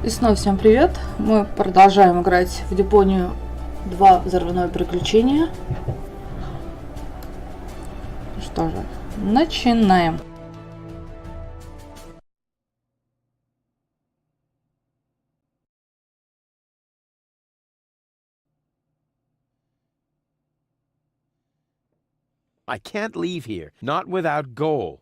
И снова всем привет! Мы продолжаем играть в Депонию 2 взрывное приключение. Что же, начинаем. I can't leave here, not without goal.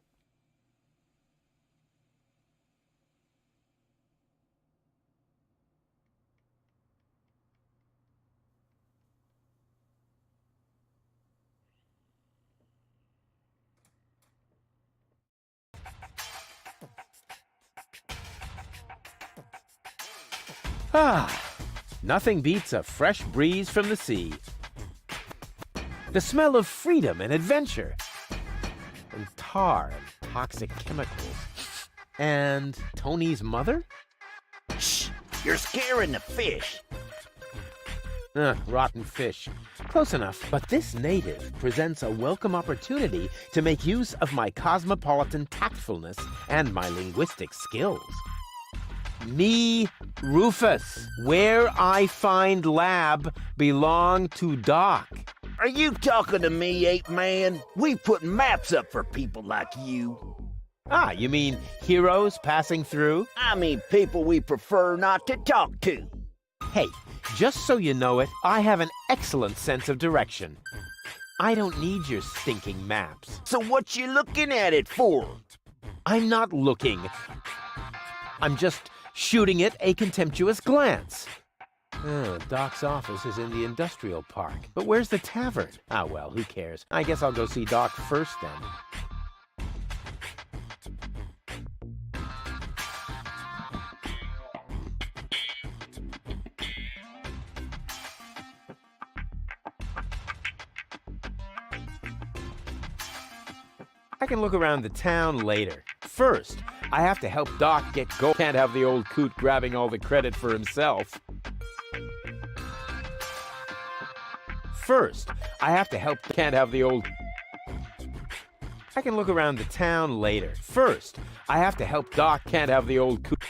Ah, nothing beats a fresh breeze from the sea. The smell of freedom and adventure. And tar and toxic chemicals. And Tony's mother? Shh! You're scaring the fish. Rotten fish. Close enough. But this native presents a welcome opportunity to make use of my cosmopolitan tactfulness and my linguistic skills. Me, Rufus, where I find lab belong to Doc. Are you talking to me, ape man? We put maps up for people like you. Ah, you mean heroes passing through? I mean people we prefer not to talk to. Hey, just so you know it, I have an excellent sense of direction. I don't need your stinking maps. So what you looking at it for? I'm not looking. I'm just shooting it a contemptuous glance. Doc's office is in the industrial park. But where's the tavern? Ah, well, who cares? I guess I'll go see Doc first then. I can look around the town later. First, I have to help Doc get going. Can't have the old coot grabbing all the credit for himself. First, I have to help. Can't have the old. I can look around the town later. First, I have to help Doc. Can't have the old coot.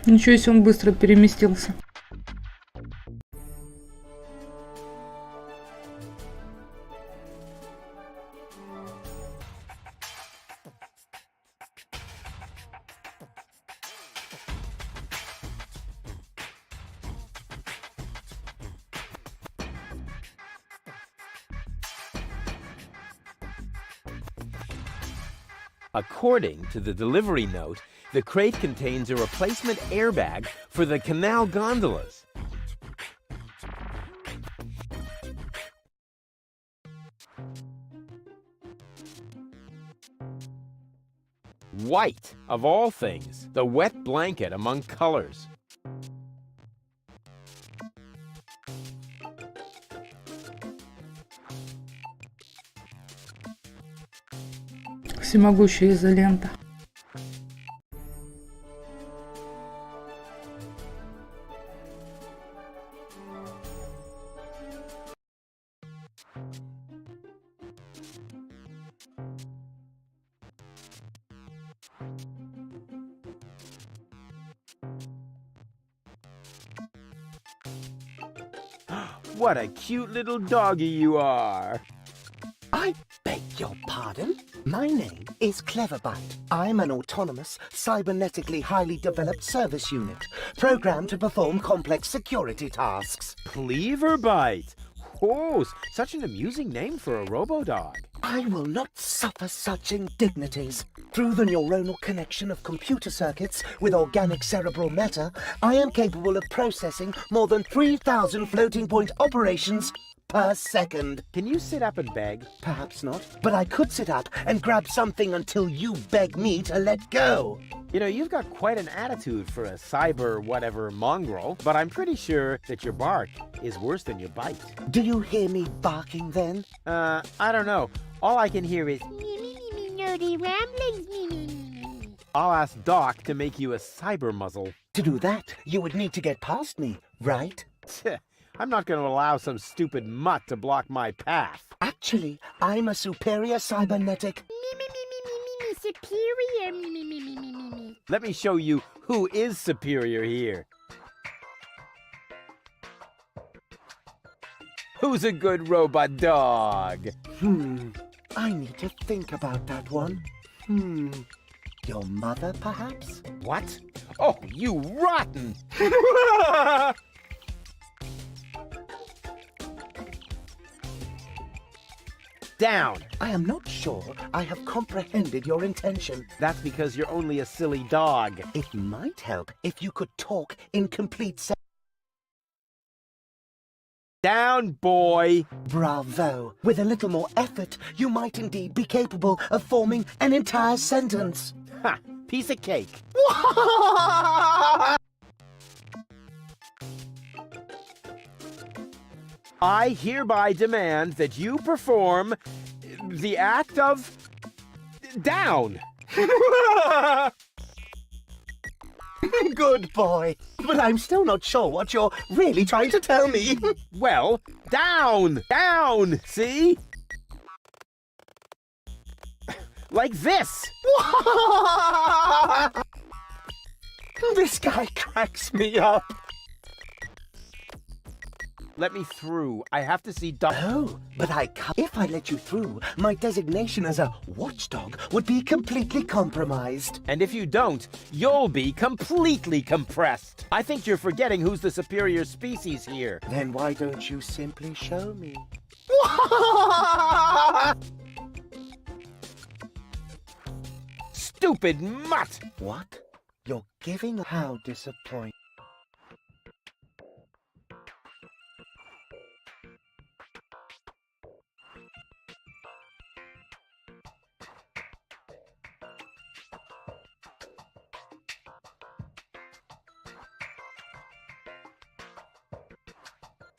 Ничего себе, он быстро переместился. According to the delivery note, the crate contains a replacement airbag for the canal gondolas. White, of all things, the wet blanket among colors. Всемогущая изолента. What a cute little doggy you are! I beg your pardon? My name is Cleverbite. I'm an autonomous, cybernetically highly developed service unit, programmed to perform complex security tasks. Cleverbite! Oh, such an amusing name for a robo-dog. I will not suffer such indignities. Through the neuronal connection of computer circuits with organic cerebral matter, I am capable of processing more than 3,000 floating point operations per second. Can you sit up and beg? Perhaps not, but I could sit up and grab something until you beg me to let go. You know, you've got quite an attitude for a cyber whatever mongrel, but I'm pretty sure that your bark is worse than your bite. Do you hear me barking then? I don't know. All I can hear is nerdy ramblings. I'll ask Doc to make you a cyber muzzle. To do that, you would need to get past me, right? I'm not going to allow some stupid mutt to block my path. Actually, I'm a superior cybernetic superior. Me, me, me, me, me, me, me. Let me show you who is superior here. Who's a good robot dog? I need to think about that one. Your mother, perhaps? What? Oh, you rotten! Down! I am not sure I have comprehended your intention. That's because you're only a silly dog. It might help if you could talk in complete sentences. Down, boy! Bravo! With a little more effort, you might indeed be capable of forming an entire sentence. Ha! Piece of cake. I hereby demand that you perform the act of down. Good boy. But I'm still not sure what you're really trying to tell me. Well, down, down, see? Like this. This guy cracks me up. Let me through. I have to see Doc. Oh, but I can't. If I let you through, my designation as a watchdog would be completely compromised. And if you don't, you'll be completely compressed. I think you're forgetting who's the superior species here. Then why don't you simply show me? Stupid mutt! What? You're giving? How disappointing.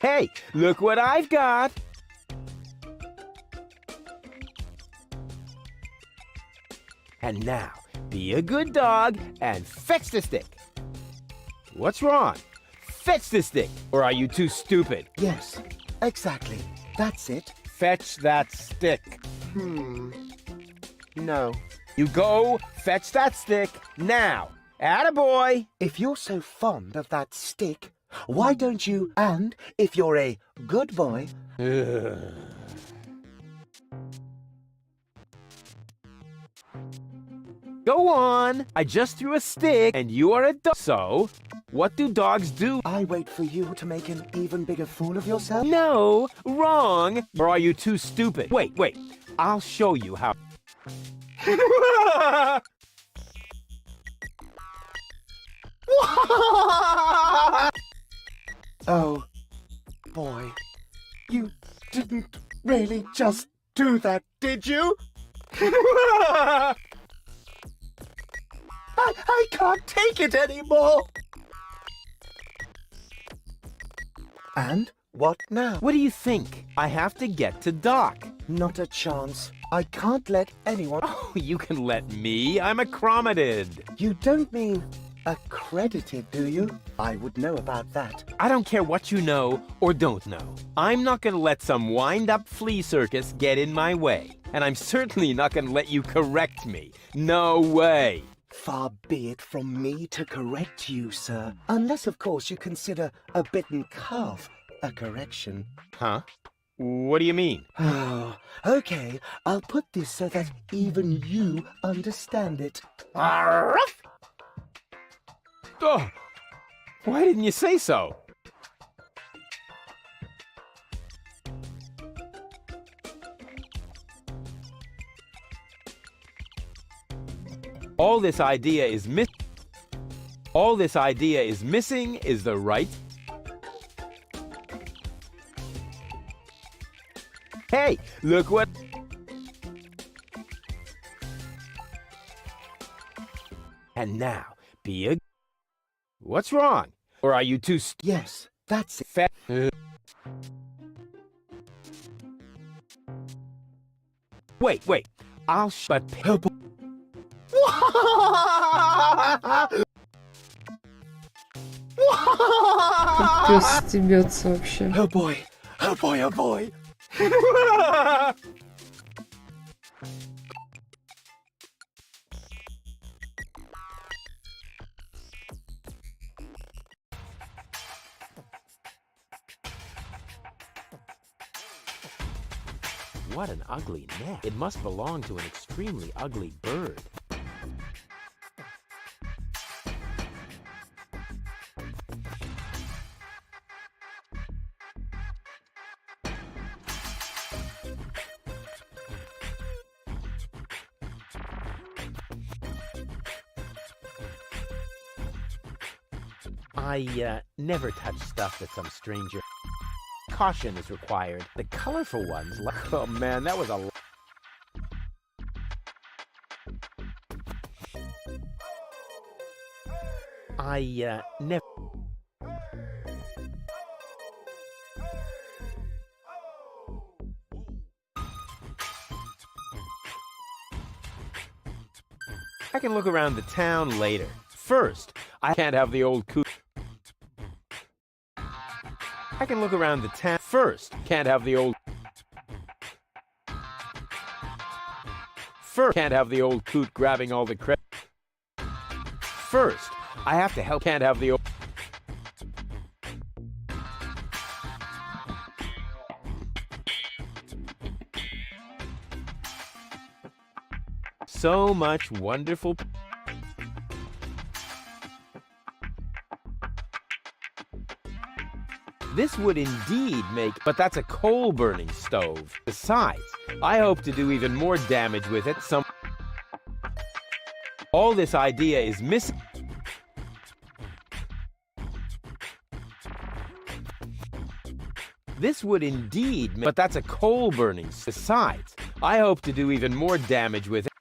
Hey, look what I've got! And now, be a good dog and fetch the stick. What's wrong? Fetch the stick, or are you too stupid? Yes, exactly. That's it. Fetch that stick. No. You go fetch that stick now. Attaboy! If you're so fond of that stick, why don't you, and if you're a good boy, Go on! I just threw a stick, and you are a dog. So, what do dogs do? I wait for you to make an even bigger fool of yourself? No, wrong! Or are you too stupid? Wait, wait. I'll show you how. Oh, boy. You didn't really just do that, did you? I can't take it anymore. And what now? What do you think? I have to get to Doc. Not a chance. I can't let anyone... Oh, you can let me. I'm accredited. You don't mean accredited, do you? I would know about that. I don't care what you know or don't know. I'm not gonna let some wind-up flea circus get in my way. And I'm certainly not gonna let you correct me. No way. Far be it from me to correct you, sir. Unless, of course, you consider a bitten calf a correction. Huh? What do you mean? Oh, okay. I'll put this so that even you understand it. Arruff! Oh, why didn't you say so? All this idea is missing is the right. Hey, look what. And now, be a. What's wrong? Or are you too Yes, that's it. fat? Wait, wait. I'll but. Пес стебется вообще. Oh boy, oh boy, oh boy. what an ugly nest. It must belong to an extremely ugly bird. I never touch stuff that some stranger. Caution is required. The colorful ones, like, oh man, that was a. I never. I can look around the town later. First, I can't have the old coot. I can look around the town first. Can't have the old. First, can't have the old coot grabbing all the credit. First, I have to help. Can't have the old. So much wonderful. This would indeed make, but that's a coal-burning stove. Besides, I hope to do even more damage with it. All this idea is missing. This would indeed, but that's a coal-burning. Besides, I hope to do even more damage with it.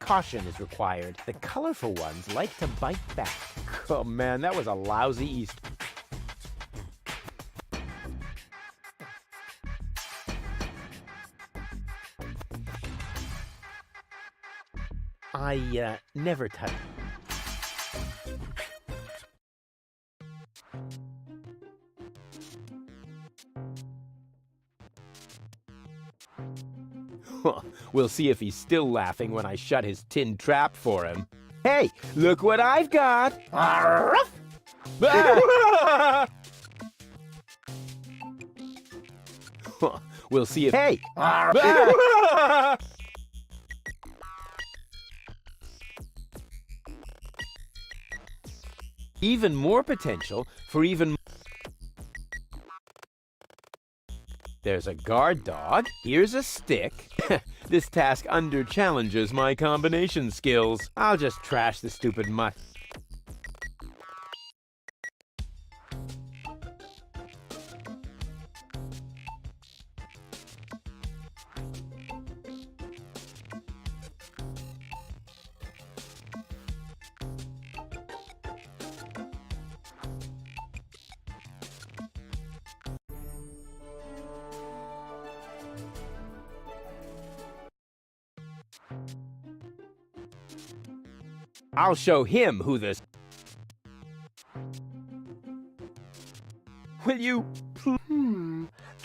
Caution is required. The colorful ones like to bite back. Oh man, that was a lousy Easter. I never touch. We'll see if he's still laughing when I shut his tin trap for him. Hey, look what I've got! Ah! We'll see if... Hey! Even more potential for even... There's a guard dog. Here's a stick. This task under-challenges my combination skills. I'll just trash the stupid mutt. I'll show him who this. Will you?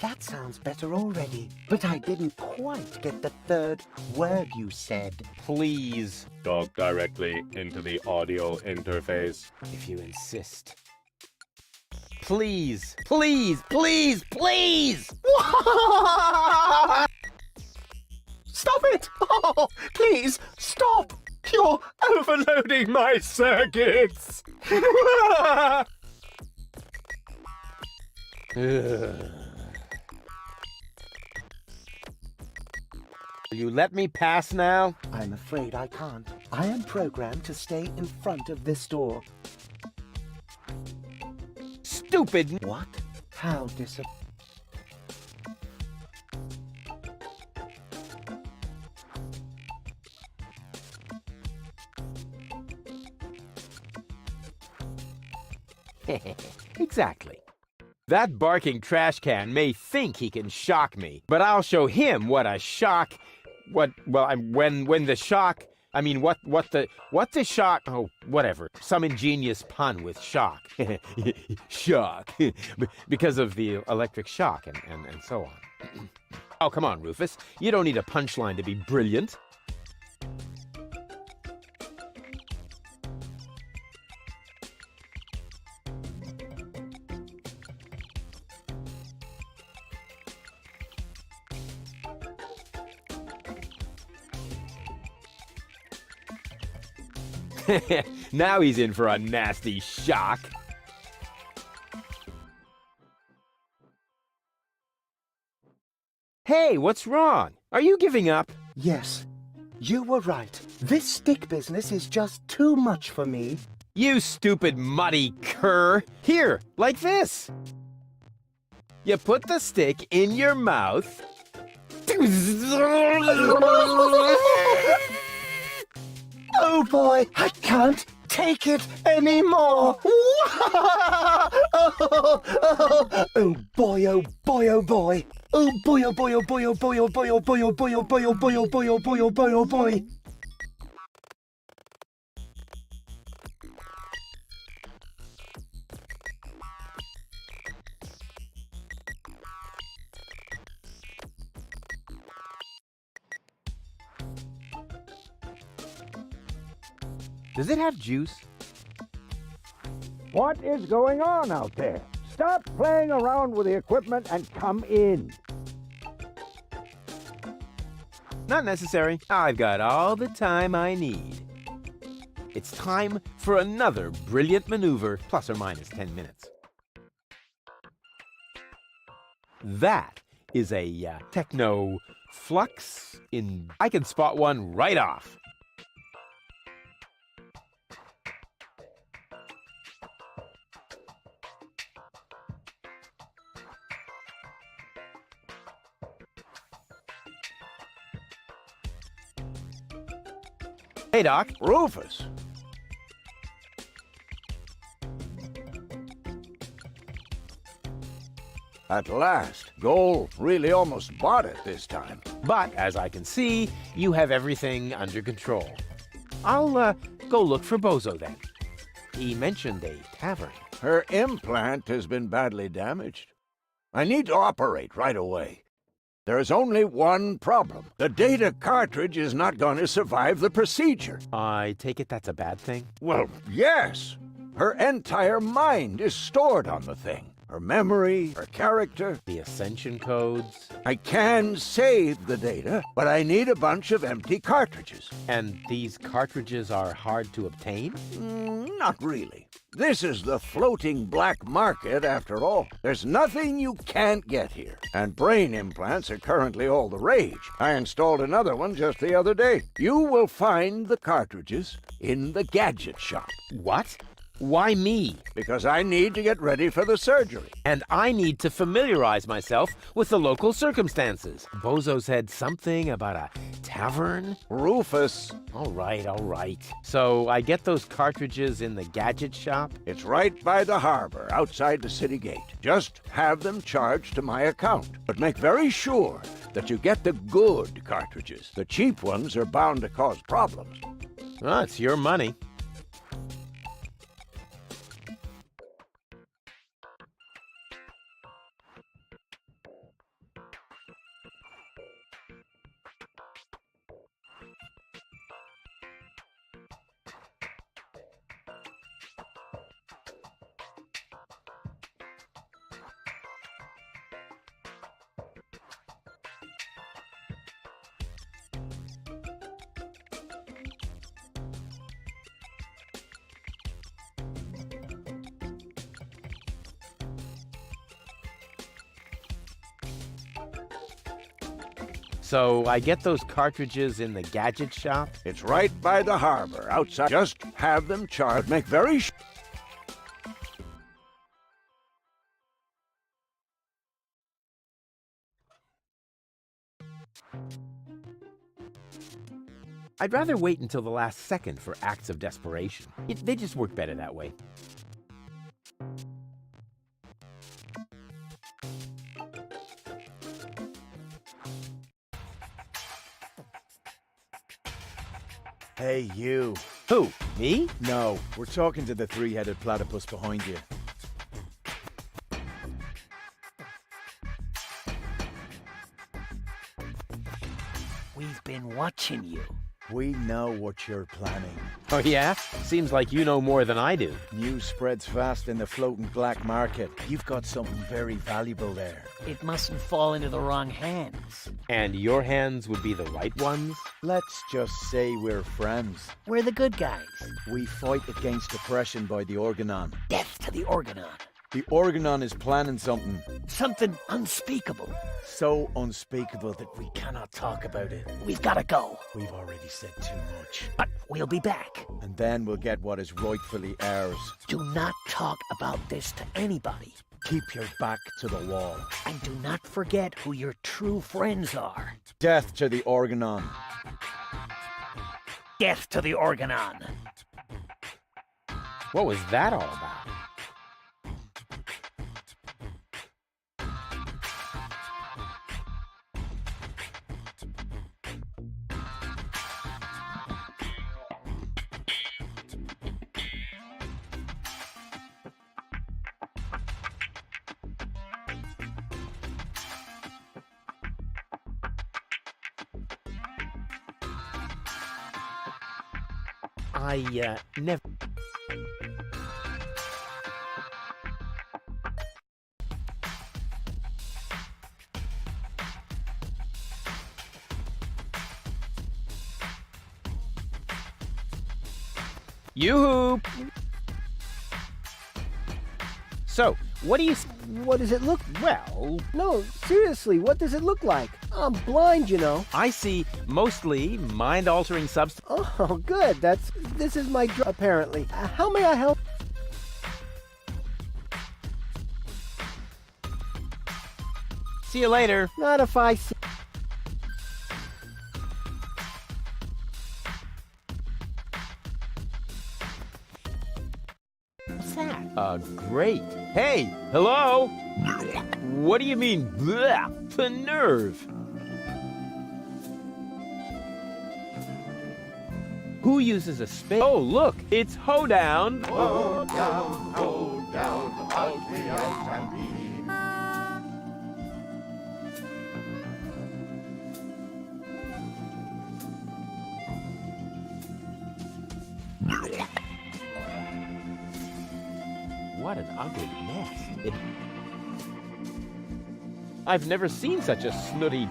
That sounds better already. But I didn't quite get the third word you said. Please, Talk directly into the audio interface. if you insist. Please, please, please, please! Stop it! Oh, please, stop! You're overloading my circuits! Will you let me pass now? I'm afraid I can't. I am programmed to stay in front of this door. Stupid! What? How Exactly. That barking trash can may think he can shock me, but I'll show him what a shock. When the shock. I mean, what the shock. Oh, whatever. Some ingenious pun with shock. Shock. Because of the electric shock and so on. Oh, come on, Rufus. You don't need a punchline to be brilliant. Now he's in for a nasty shock. Hey, what's wrong? Are you giving up? Yes, you were right. This stick business is just too much for me. You stupid muddy cur. Here, like this. You put the stick in your mouth. Oh boy, I can't take it anymore. Oh boy, oh boy, oh boy. Oh boy, oh boy, oh boy, oh boy, oh boy, oh boy, oh boy, oh boy, oh boy, oh boy, oh boy, oh boy, oh boy. Does it have juice? What is going on out there? Stop playing around with the equipment and come in. Not necessary. I've got all the time I need. It's time for another brilliant maneuver, plus or minus 10 minutes. That is a techno flux in... I can spot one right off. Hey, Doc. Rufus. At last. Goal really almost bought it this time. But, as I can see, you have everything under control. I'll go look for Bozo then. He mentioned a tavern. Her implant has been badly damaged. I need to operate right away. There is only one problem. The data cartridge is not going to survive the procedure. I take it that's a bad thing? Well, yes. Her entire mind is stored on the thing. Her memory, her character. The ascension codes? I can save the data, but I need a bunch of empty cartridges. And these cartridges are hard to obtain? Not really. This is the floating black market, after all. There's nothing you can't get here. And brain implants are currently all the rage. I installed another one just the other day. You will find the cartridges in the gadget shop. What? Why me? Because I need to get ready for the surgery. And I need to familiarize myself with the local circumstances. Bozo said something about a tavern? Rufus. All right, all right. So I get those cartridges in the gadget shop? It's right by the harbor, outside the city gate. Just have them charged to my account. But make very sure that you get the good cartridges. The cheap ones are bound to cause problems. Well, it's your money. So I get those cartridges in the gadget shop? It's right by the harbor, outside. Just have them charged. Make very sure. I'd rather wait until the last second for acts of desperation. They just work better that way. Hey, you. Who? Me? No, we're talking to the three-headed platypus behind you. We've been watching you. We know what you're planning. Oh yeah? Seems like you know more than I do. News spreads fast in the floating black market. You've got something very valuable there. It mustn't fall into the wrong hands. And your hands would be the right ones? Let's just say we're friends. We're the good guys. We fight against oppression by the Organon. Death to the Organon. The Organon is planning something Something unspeakable. so unspeakable that we cannot talk about it. We've got to go. We've already said too much. But we'll be back. And then we'll get what is rightfully ours. Do not talk about this to anybody. Keep your back to the wall. And do not forget who your true friends are. Death to the Organon. Death to the Organon. What was that all about? I never... Yoo-hoo! So, what do you... What does it look? Well, No, seriously, what does it look like? I'm blind, you know. I see mostly mind-altering substance. Oh, good. This is my apparently. How may I help? See you later. Not if I see. What's that? Great. Hey, hello? What do you mean, bleh? The nerve. Who uses a spade? Oh, look, it's Hoedown. ugly as can be. What an ugly mess. I've never seen such a snooty...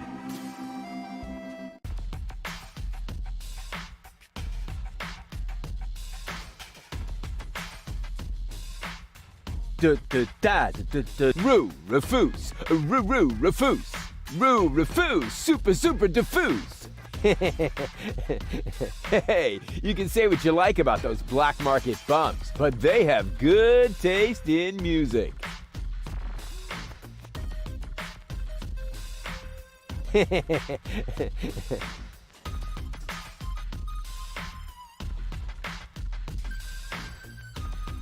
Roo, refuse, refuse, refuse, super diffuse. Hey, you can say what you like about those black market bums, but they have good taste in music.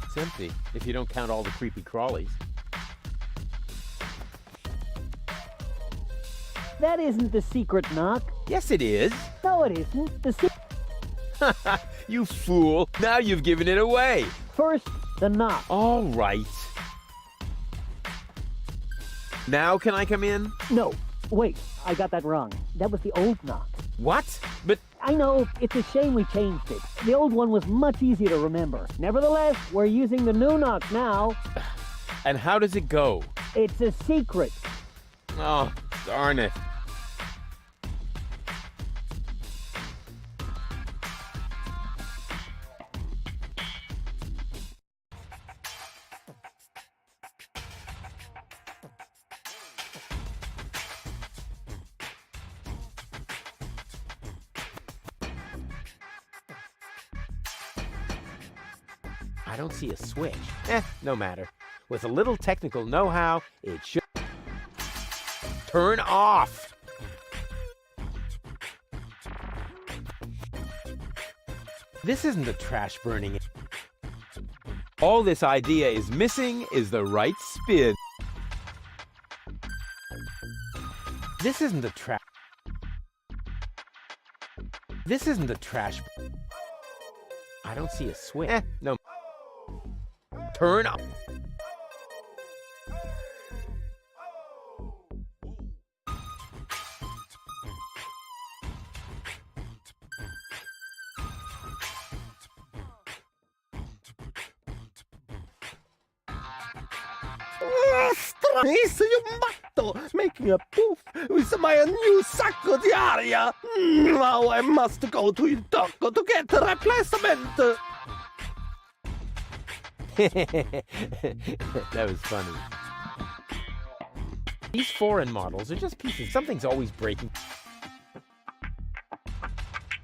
It's empty, if you don't count all the creepy crawlies. That isn't the secret knock. Yes, it is. No, it isn't. The secret. You fool. Now you've given it away. First, the knock. All right. Now can I come in? No, wait, I got that wrong. That was the old knock. What? But I know, it's a shame we changed it. The old one was much easier to remember. Nevertheless, we're using the new knock now. and how does it go? It's a secret. Oh, darn it. I don't see a switch. No matter. With a little technical know-how, it should turn off. This isn't a trash burning. All this idea is missing is the right spin. This isn't a trash. This isn't a trash. I don't see a switch. No. Turn up. Stranissimo matto, making a poof with my new sacco di aria. Now I must go to il tocco to get a replacement. That was funny. These foreign models are just pieces. Something's always breaking.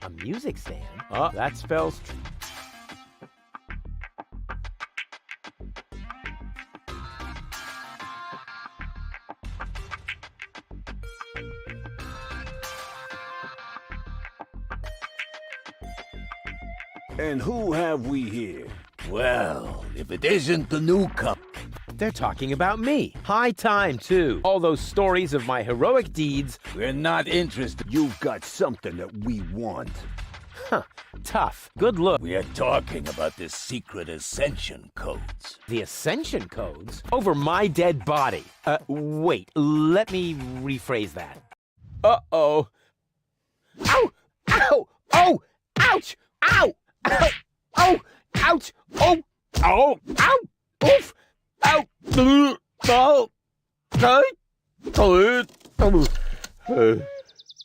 A music stand? Oh, that spells... And who have we here? Well, if it isn't the newcomer. They're talking about me. High time, too. All those stories of my heroic deeds. We're not interested. You've got something that we want. Huh. Tough. Good look. We are talking about the secret ascension codes. The ascension codes? Over my dead body. Wait. Let me rephrase that. Uh-oh. Ow! Ow! Oh! Ouch! Ow! Ow! Oh! Ouch! Oh! Oh! Ow! Oof! Ow! Oh!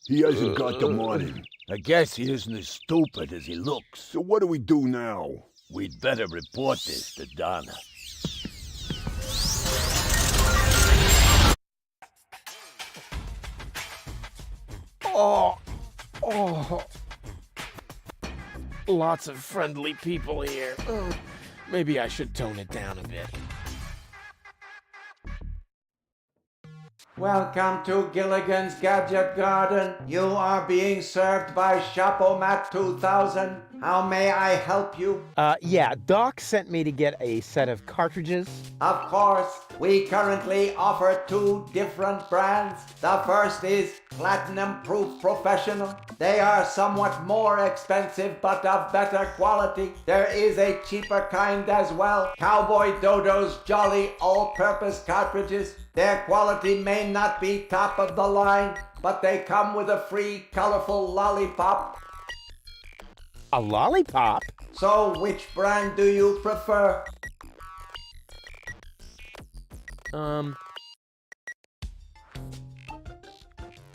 He hasn't got the money. I guess he isn't as stupid as he looks. So what do we do now? We'd better report this to Donna. Oh! Oh! Lots of friendly people here. Maybe I should tone it down a bit. Welcome to Gilligan's Gadget Garden. You are being served by Shopomat 2000. How may I help you? Yeah, Doc sent me to get a set of cartridges. Of course, we currently offer 2 different brands. The first is Platinum Proof Professional. They are somewhat more expensive but of better quality. There is a cheaper kind as well. Cowboy Dodo's Jolly All-Purpose Cartridges. Their quality may not be top of the line, but they come with a free colorful lollipop. A lollipop? So which brand do you prefer? And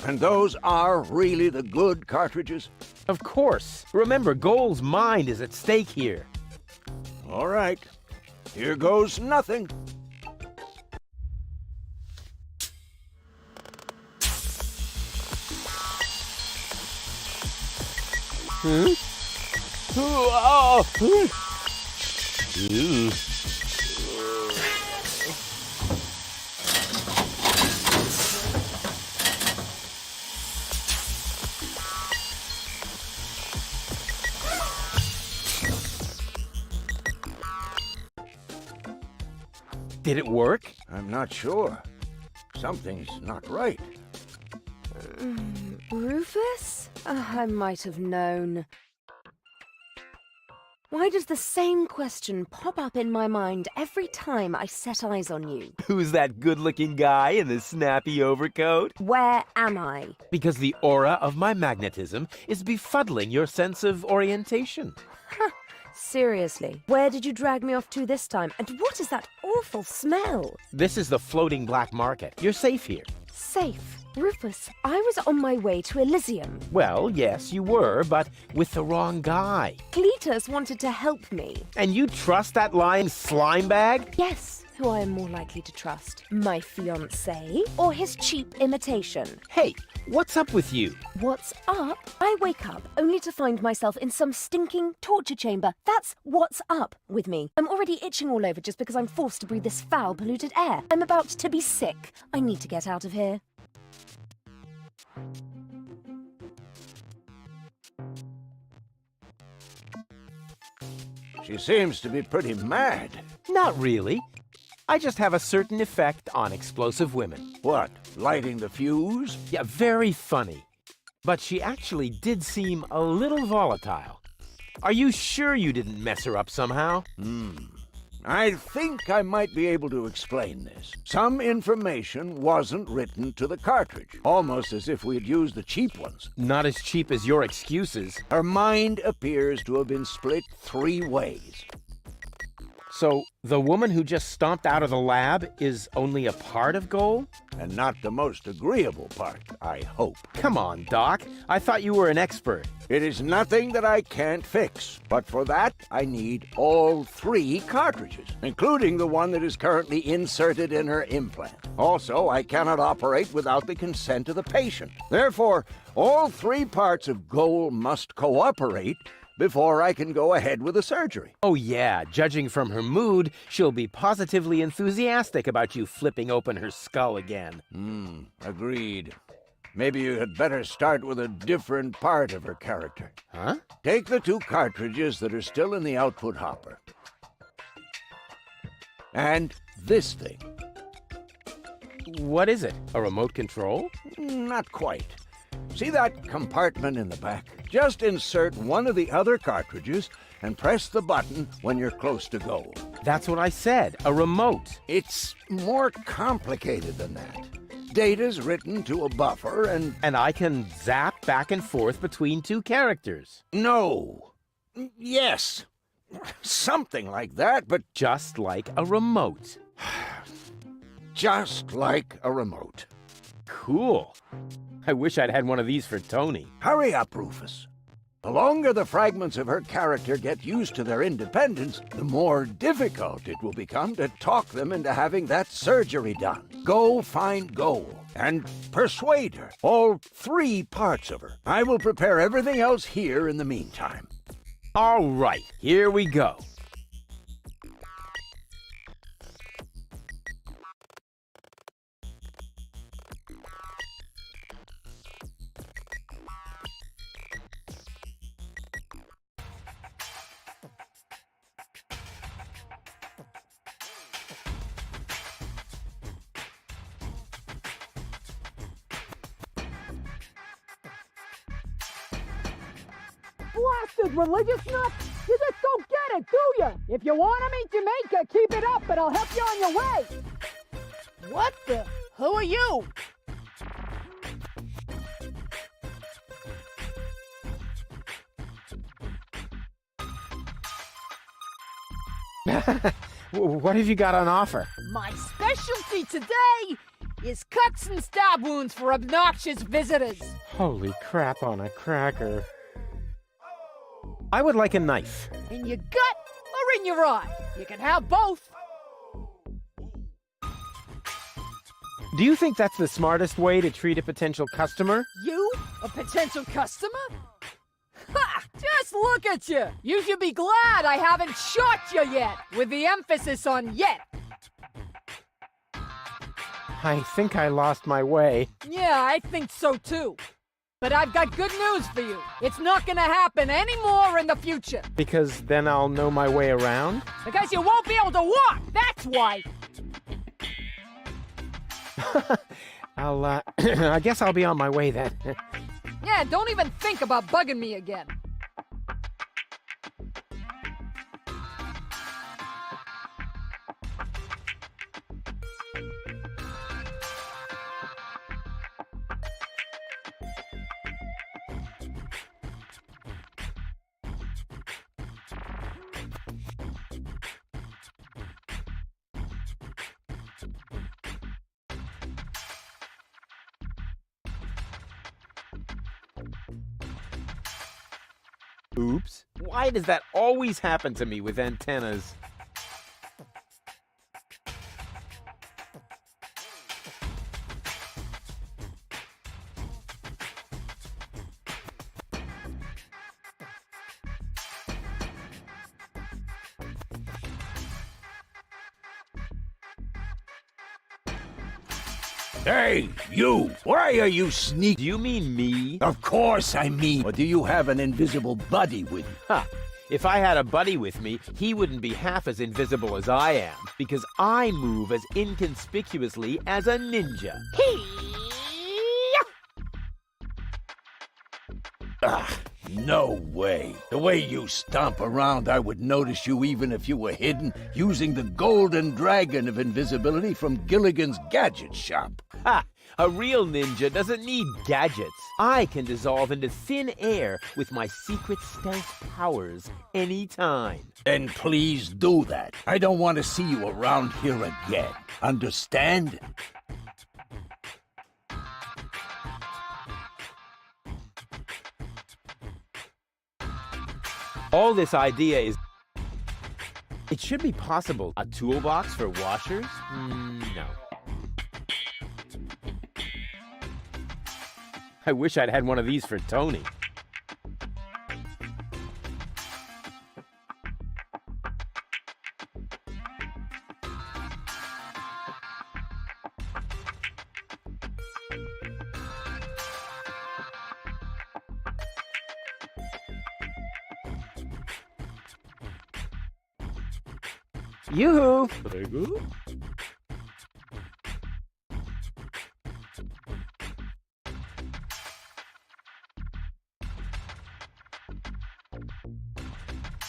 those are really the good cartridges? Of course. Remember, Goal's mind is at stake here. All right. Here goes nothing. Hmm? Oh! Did it work? I'm not sure. Something's not right. Rufus? I might have known. Why does the same question pop up in my mind every time I set eyes on you? Who's that good-looking guy in the snappy overcoat? Where am I? Because the aura of my magnetism is befuddling your sense of orientation. Seriously, where did you drag me off to this time? And what is that awful smell? This is the floating black market. You're safe here. Safe? Rufus, I was on my way to Elysium. Well, yes, you were, but with the wrong guy. Cletus wanted to help me. And you trust that lying slime bag? Yes, who I am more likely to trust. My fiancé or his cheap imitation? Hey, what's up with you? What's up? I wake up only to find myself in some stinking torture chamber. That's what's up with me. I'm already itching all over just because I'm forced to breathe this foul, polluted air. I'm about to be sick. I need to get out of here. She seems to be pretty mad. Not really. I just have a certain effect on explosive women. What, lighting the fuse? Yeah, very funny. But she actually did seem a little volatile. Are you sure you didn't mess her up somehow? I think I might be able to explain this. Some information wasn't written to the cartridge, almost as if we had used the cheap ones. Not as cheap as your excuses. Her mind appears to have been split 3 ways. So, the woman who just stomped out of the lab is only a part of Goal? And not the most agreeable part, I hope. Come on, Doc. I thought you were an expert. It is nothing that I can't fix, but for that, I need all 3 cartridges, including the one that is currently inserted in her implant. Also, I cannot operate without the consent of the patient. Therefore, all 3 parts of Goal must cooperate before I can go ahead with the surgery. Oh yeah, judging from her mood, she'll be positively enthusiastic about you flipping open her skull again. Agreed. Maybe you had better start with a different part of her character. Huh? Take the 2 cartridges that are still in the output hopper. And this thing. What is it? A remote control? Not quite. See that compartment in the back? Just insert one of the other cartridges and press the button when you're close to Goal. That's what I said, a remote. It's more complicated than that. Data's written to a buffer and... And I can zap back and forth between 2 characters. No. Yes. Something like that, but Just like a remote. just like a remote. Cool. I wish I'd had one of these for Tony. Hurry up, Rufus. The longer the fragments of her character get used to their independence, the more difficult it will become to talk them into having that surgery done. Go find Goal and persuade her. All 3 parts of her. I will prepare everything else here in the meantime. All right, here we go. Blasted religious nuts! You just don't get it, do ya? If you want to meet Jamaica, keep it up, and I'll help you on your way. What the? Who are you? What have you got on offer? My specialty today is cuts and stab wounds for obnoxious visitors. Holy crap on a cracker. I would like a knife. In your gut or in your eye? You can have both. Do you think that's the smartest way to treat a potential customer? You? A potential customer? Ha! Just look at you! You should be glad I haven't shot you yet, with the emphasis on yet. I think I lost my way. Yeah, I think so too. But I've got good news for you. It's not gonna happen anymore in the future. Because then I'll know my way around? Because you won't be able to walk, that's why! I guess I'll be on my way then. Yeah, don't even think about bugging me again. Oops. Why does that always happen to me with antennas? Hey, you! Why are you sneaking? Do you mean me? Of course I mean. Or do you have an invisible buddy with you? Ha! If I had a buddy with me, he wouldn't be half as invisible as I am, because I move as inconspicuously as a ninja. No way. The way you stomp around, I would notice you even if you were hidden using the golden dragon of invisibility from Gilligan's gadget shop. Ha! A real ninja doesn't need gadgets. I can dissolve into thin air with my secret stealth powers anytime. Then please do that. I don't want to see you around here again. Understand? All this idea is... It should be possible. A toolbox for washers? No. I wish I'd had one of these for Tony. Yoo-hoo! Very good.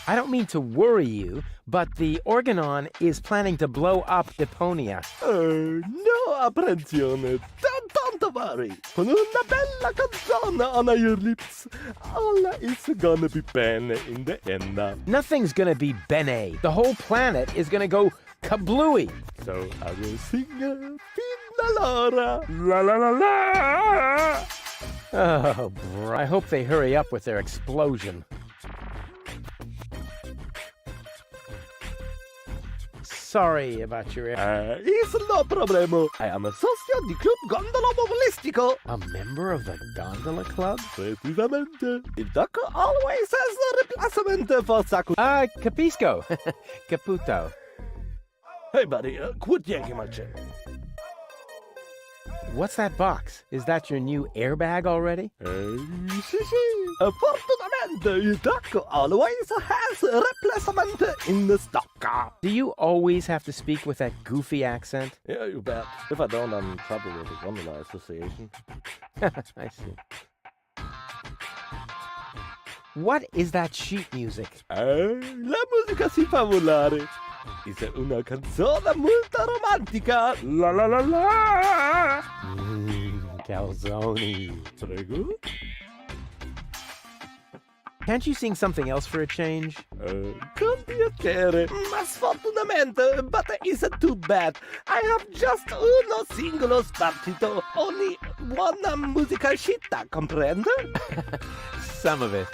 I don't mean to worry you, but the Organon is planning to blow up Deponia. No apprensione. Don't worry. Con una bella canzone on your lips, all is gonna be bene in the end. Nothing's gonna be bene. The whole planet is gonna go kablooey. So I will sing Finna Laura. La la la la. Oh, bro. I hope they hurry up with their explosion. Sorry about your... It's no problemo. I am a socio di Club Gondola Mobilistico. A member of the Gondola Club? Precisamente. Il doc always has a replacement for Saku. Capisco. Caputo. Hey, buddy, quit yanking my chain. What's that box? Is that your new airbag already? Sì. Fortunatamente, il doc always has a replacement in the stock. Do you always have to speak with that goofy accent? Yeah, you bet. If I don't, I'm in trouble with the Gondola Association. I see. What is that sheet music? La musica si fa volare. È una canzone molto romantica. La la la la. Calzone. Prego. Can't you sing something else for a change? Con piacere. Ma sfortunatamente, but it's too bad. I have just uno singolo spartito. Only one musical scitta, comprende? Some of it.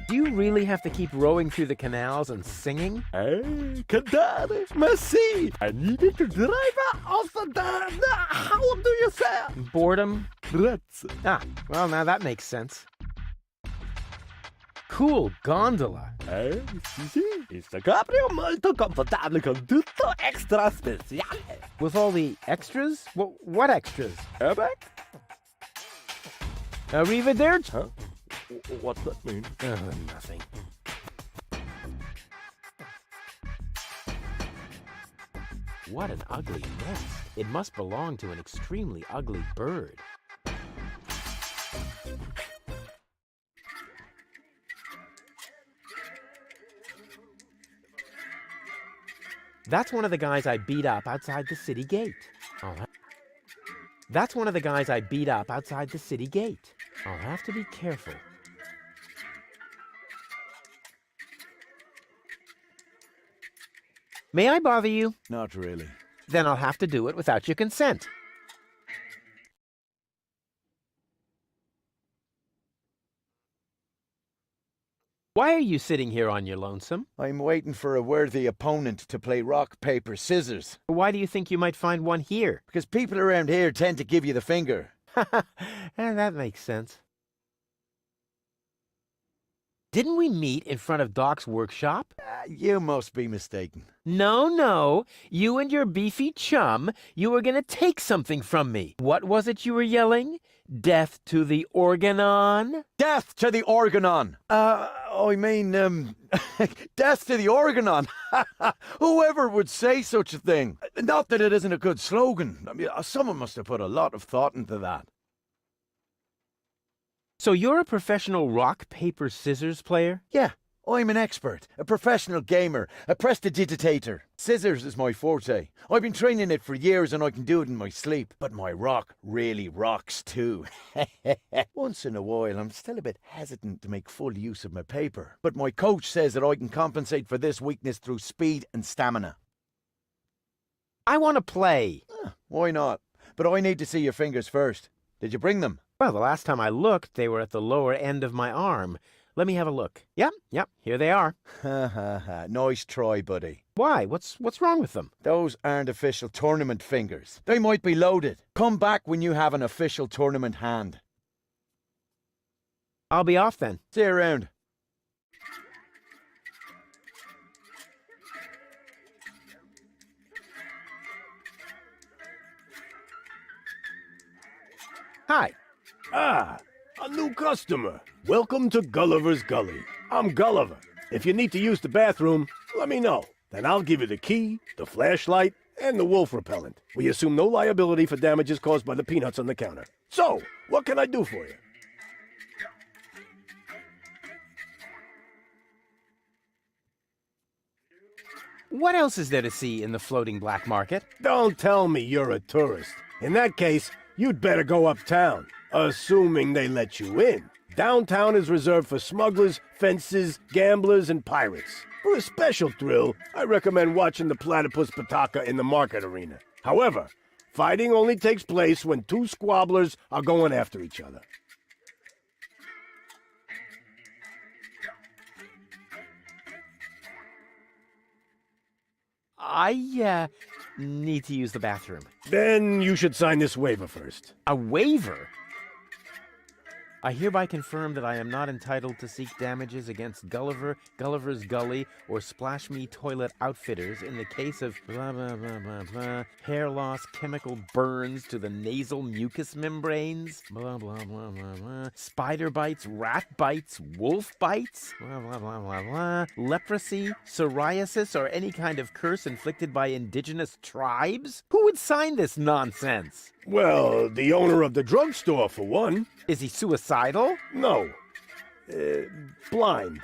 Do you really have to keep rowing through the canals and singing? Cantare, ma sì! I needed to drive off the... How do you say? Boredom? Grazie. Ah, well, now that makes sense. Cool gondola. Sì. Il cabrio molto confortable con tutto extra speciale. With all the extras? What extras? Airbag? Arrivederci? Huh? What's that mean? Nothing. What an ugly nest. It must belong to an extremely ugly bird. That's one of the guys I beat up outside the city gate. That's one of the guys I beat up outside the city gate. I'll have to be careful. May I bother you? Not really. Then I'll have to do it without your consent. Why are you sitting here on your lonesome? I'm waiting for a worthy opponent to play rock, paper, scissors. Why do you think you might find one here? Because people around here tend to give you the finger. That makes sense. Didn't we meet in front of Doc's workshop? You must be mistaken. No. You and your beefy chum, you were going to take something from me. What was it you were yelling? Death to the Organon? Death to the Organon! Death to the Organon! Whoever would say such a thing? Not that it isn't a good slogan. I mean, someone must have put a lot of thought into that. So you're a professional rock, paper, scissors player? Yeah, I'm an expert, a professional gamer, a prestidigitator. Scissors is my forte. I've been training it for years and I can do it in my sleep. But my rock really rocks too. Once in a while, I'm still a bit hesitant to make full use of my paper. But my coach says that I can compensate for this weakness through speed and stamina. I want to play. Why not? But I need to see your fingers first. Did you bring them? Well, the last time I looked, they were at the lower end of my arm. Let me have a look. Yep, here they are. Ha ha ha. Nice try, buddy. Why? What's wrong with them? Those aren't official tournament fingers. They might be loaded. Come back when you have an official tournament hand. I'll be off then. See you around. Hi. Ah, a new customer. Welcome to Gulliver's Gully. I'm Gulliver. If you need to use the bathroom, let me know. Then I'll give you the key, the flashlight, and the wolf repellent. We assume no liability for damages caused by the peanuts on the counter. So, what can I do for you? What else is there to see in the floating black market? Don't tell me you're a tourist. In that case, you'd better go uptown, assuming they let you in. Downtown is reserved for smugglers, fences, gamblers, and pirates. For a special thrill, I recommend watching the platypus pataka in the market arena. However, fighting only takes place when two squabblers are going after each other. I need to use the bathroom. Then you should sign this waiver first. A waiver? I hereby confirm that I am not entitled to seek damages against Gulliver, Gulliver's Gully, or Splash Me Toilet Outfitters in the case of blah blah blah blah blah, hair loss, chemical burns to the nasal mucous membranes, blah blah blah blah blah, spider bites, rat bites, wolf bites, blah blah blah blah blah, leprosy, psoriasis, or any kind of curse inflicted by indigenous tribes? Who would sign this nonsense? Well, the owner of the drugstore, for one. Is he suicidal? No. Blind.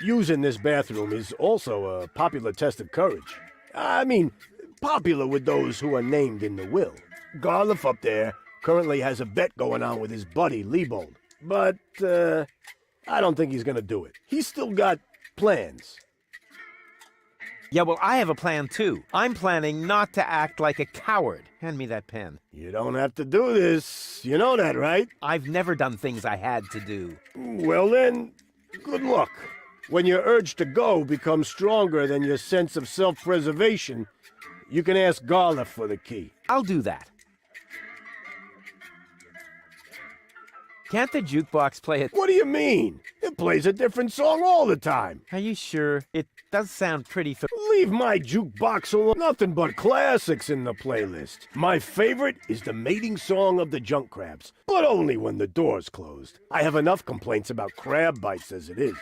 Using this bathroom is also a popular test of courage. I mean, popular with those who are named in the will. Garliff up there currently has a bet going on with his buddy, Liebold. But, I don't think he's gonna do it. He's still got plans. Yeah, well, I have a plan, too. I'm planning not to act like a coward. Hand me that pen. You don't have to do this. You know that, right? I've never done things I had to do. Well then, good luck. When your urge to go becomes stronger than your sense of self-preservation, you can ask Garliff for the key. I'll do that. Can't the jukebox play it? What do you mean? It plays a different song all the time. Are you sure? It does sound pretty Leave my jukebox alone. Nothing but classics in the playlist. My favorite is the mating song of the junk crabs, but only when the door's closed. I have enough complaints about crab bites as it is.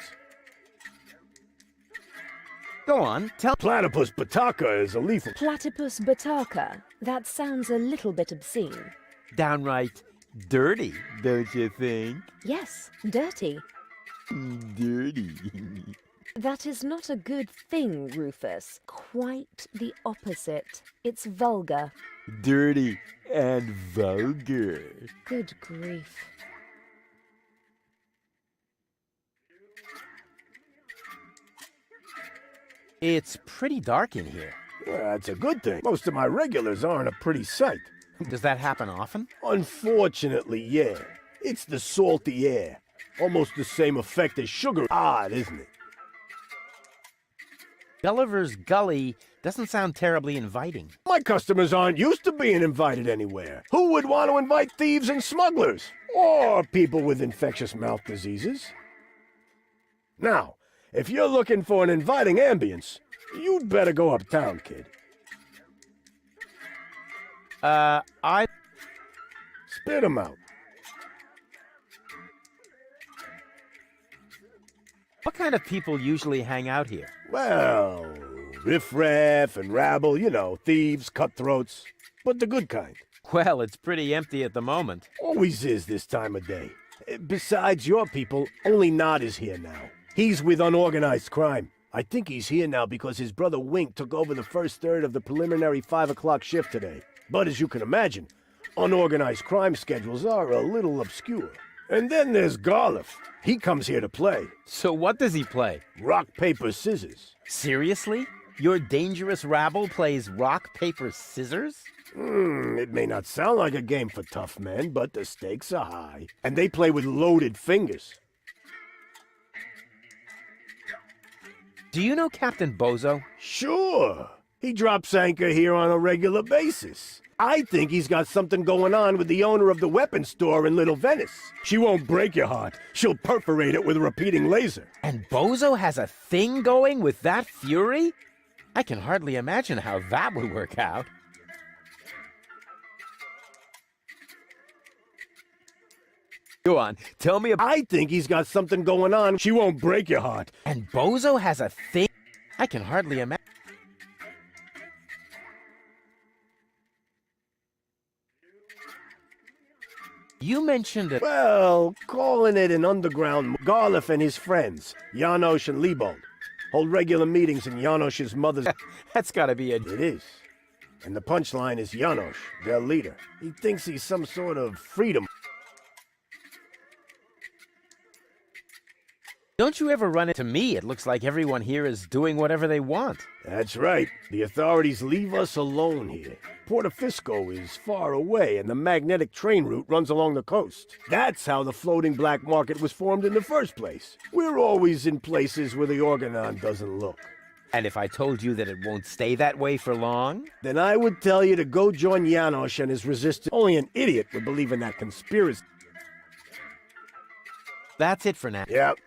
Go on, tell. Platypus pataka is a lethal. Platypus bataka? That sounds a little bit obscene. Downright dirty, don't you think? Yes, dirty. Dirty. That is not a good thing, Rufus. Quite the opposite. It's vulgar. Dirty and vulgar. Good grief. It's pretty dark in here. That's a good thing. Most of my regulars aren't a pretty sight. Does that happen often? Unfortunately, yeah. It's the salty air. Almost the same effect as sugar. Odd, isn't it? Gulliver's Gully doesn't sound terribly inviting. My customers aren't used to being invited anywhere. Who would want to invite thieves and smugglers? Or people with infectious mouth diseases? Now, if you're looking for an inviting ambience, you'd better go uptown, kid. Spit 'em out. What kind of people usually hang out here? Well, riffraff and rabble, you know, thieves, cutthroats, but the good kind. Well, it's pretty empty at the moment. Always is this time of day. Besides your people, only Nod is here now. He's with unorganized crime. I think he's here now because his brother Wink took over the first third of the preliminary 5 o'clock shift today. But as you can imagine, unorganized crime schedules are a little obscure. And then there's Garliff. He comes here to play. So what does he play? Rock, paper, scissors. Seriously? Your dangerous rabble plays rock, paper, scissors? It may not sound like a game for tough men, but the stakes are high. And they play with loaded fingers. Do you know Captain Bozo? Sure. He drops anchor here on a regular basis. I think he's got something going on with the owner of the weapons store in Little Venice. She won't break your heart. She'll perforate it with a repeating laser. And Bozo has a thing going with that fury? I can hardly imagine how that would work out. Go on, tell me about... I think he's got something going on. She won't break your heart. And Bozo has a thing? I can hardly imagine... You mentioned it. Well, calling it an underground... Garliff and his friends, Janosch and Liebold, hold regular meetings in Janosch's mother's... That's gotta be a... It is. And the punchline is Janosch, their leader. He thinks he's some sort of freedom. Don't you ever run into me? It looks like everyone here is doing whatever they want. That's right. The authorities leave us alone here. Portofisco is far away, and the magnetic train route runs along the coast. That's how the floating black market was formed in the first place. We're always in places where the Organon doesn't look. And if I told you that it won't stay that way for long? Then I would tell you to go join Janosch and his resistance. Only an idiot would believe in that conspiracy. That's it for now. Yep.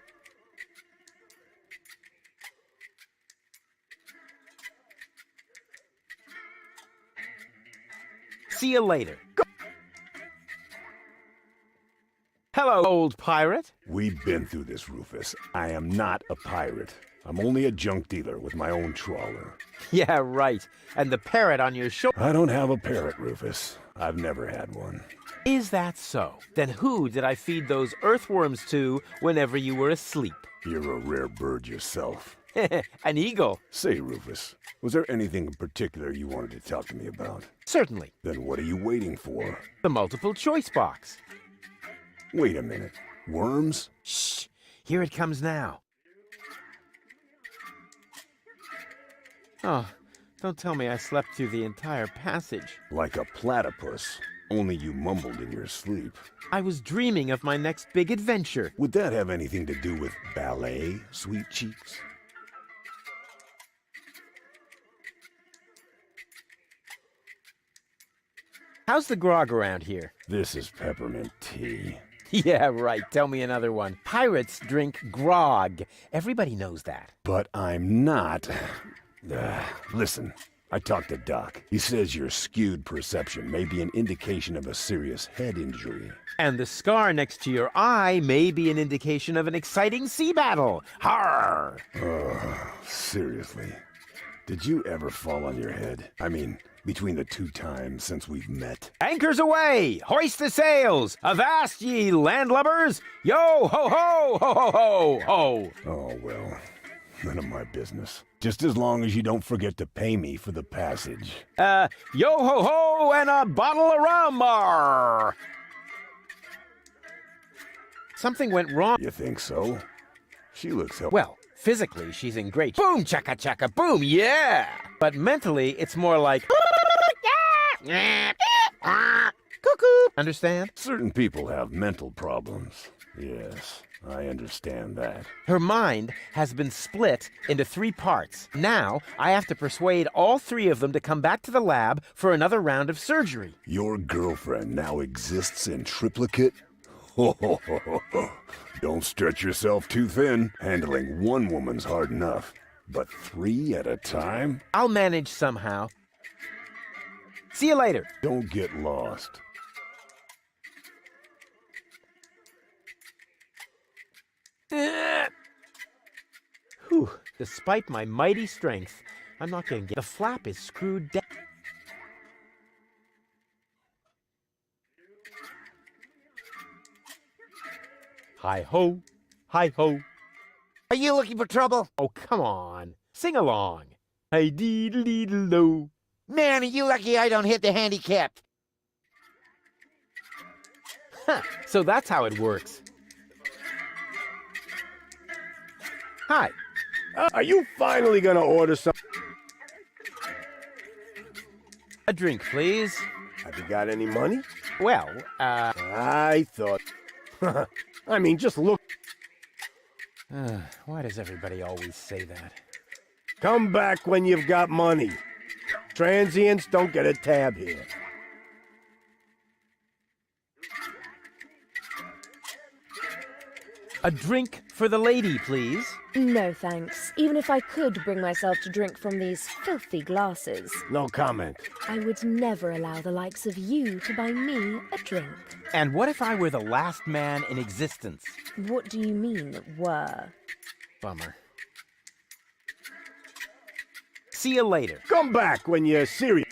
See you later. Go. Hello, old pirate. We've been through this, Rufus. I am not a pirate. I'm only a junk dealer with my own trawler. Yeah, right. And the parrot on your shoulder. I don't have a parrot, Rufus. I've never had one. Is that so? Then who did I feed those earthworms to whenever you were asleep? You're a rare bird yourself. An eagle. Say, Rufus, was there anything in particular you wanted to talk to me about? Certainly. Then what are you waiting for? The multiple choice box. Wait a minute. Worms? Shh. Here it comes now. Oh, don't tell me I slept through the entire passage. Like a platypus. Only you mumbled in your sleep. I was dreaming of my next big adventure. Would that have anything to do with ballet, sweet cheeks? How's the grog around here? This is peppermint tea. Yeah, right. Tell me another one. Pirates drink grog. Everybody knows that. But I'm not. Listen, I talked to Doc. He says your skewed perception may be an indication of a serious head injury. And the scar next to your eye may be an indication of an exciting sea battle. Har! Seriously. Did you ever fall on your head? I mean, between the 2 times since we've met. Anchors away! Hoist the sails! Avast ye landlubbers! Yo ho ho ho ho ho ho! Oh, well, none of my business. Just as long as you don't forget to pay me for the passage. Yo ho ho and a bottle of rum! Arr! Something went wrong. You think so? She looks healthy. Well, physically, she's in great... Boom, chaka chaka, boom, yeah! But mentally, it's more like... Cuckoo! Understand? Certain people have mental problems. Yes, I understand that. Her mind has been split into 3 parts. Now, I have to persuade all 3 of them to come back to the lab for another round of surgery. Your girlfriend now exists in triplicate? Don't stretch yourself too thin. Handling 1 woman's hard enough. But 3 at a time? I'll manage somehow. See you later. Don't get lost. Whew. Despite my mighty strength, I'm not gonna get... The flap is screwed down. Hi-ho, hi-ho. Are you looking for trouble? Oh, come on. Sing along. Hey, dee-dee-dee-do. Man, are you lucky I don't hit the handicap. Huh, so that's how it works. Hi. Are you finally gonna order some? A drink, please. Have you got any money? Well, I thought... I mean, just look. Why does everybody always say that? Come back when you've got money. Transients don't get a tab here. A drink for the lady, please. No thanks. Even if I could bring myself to drink from these filthy glasses. No comment. I would never allow the likes of you to buy me a drink. And what if I were the last man in existence? What do you mean, were? Bummer. See you later. Come back when you're serious.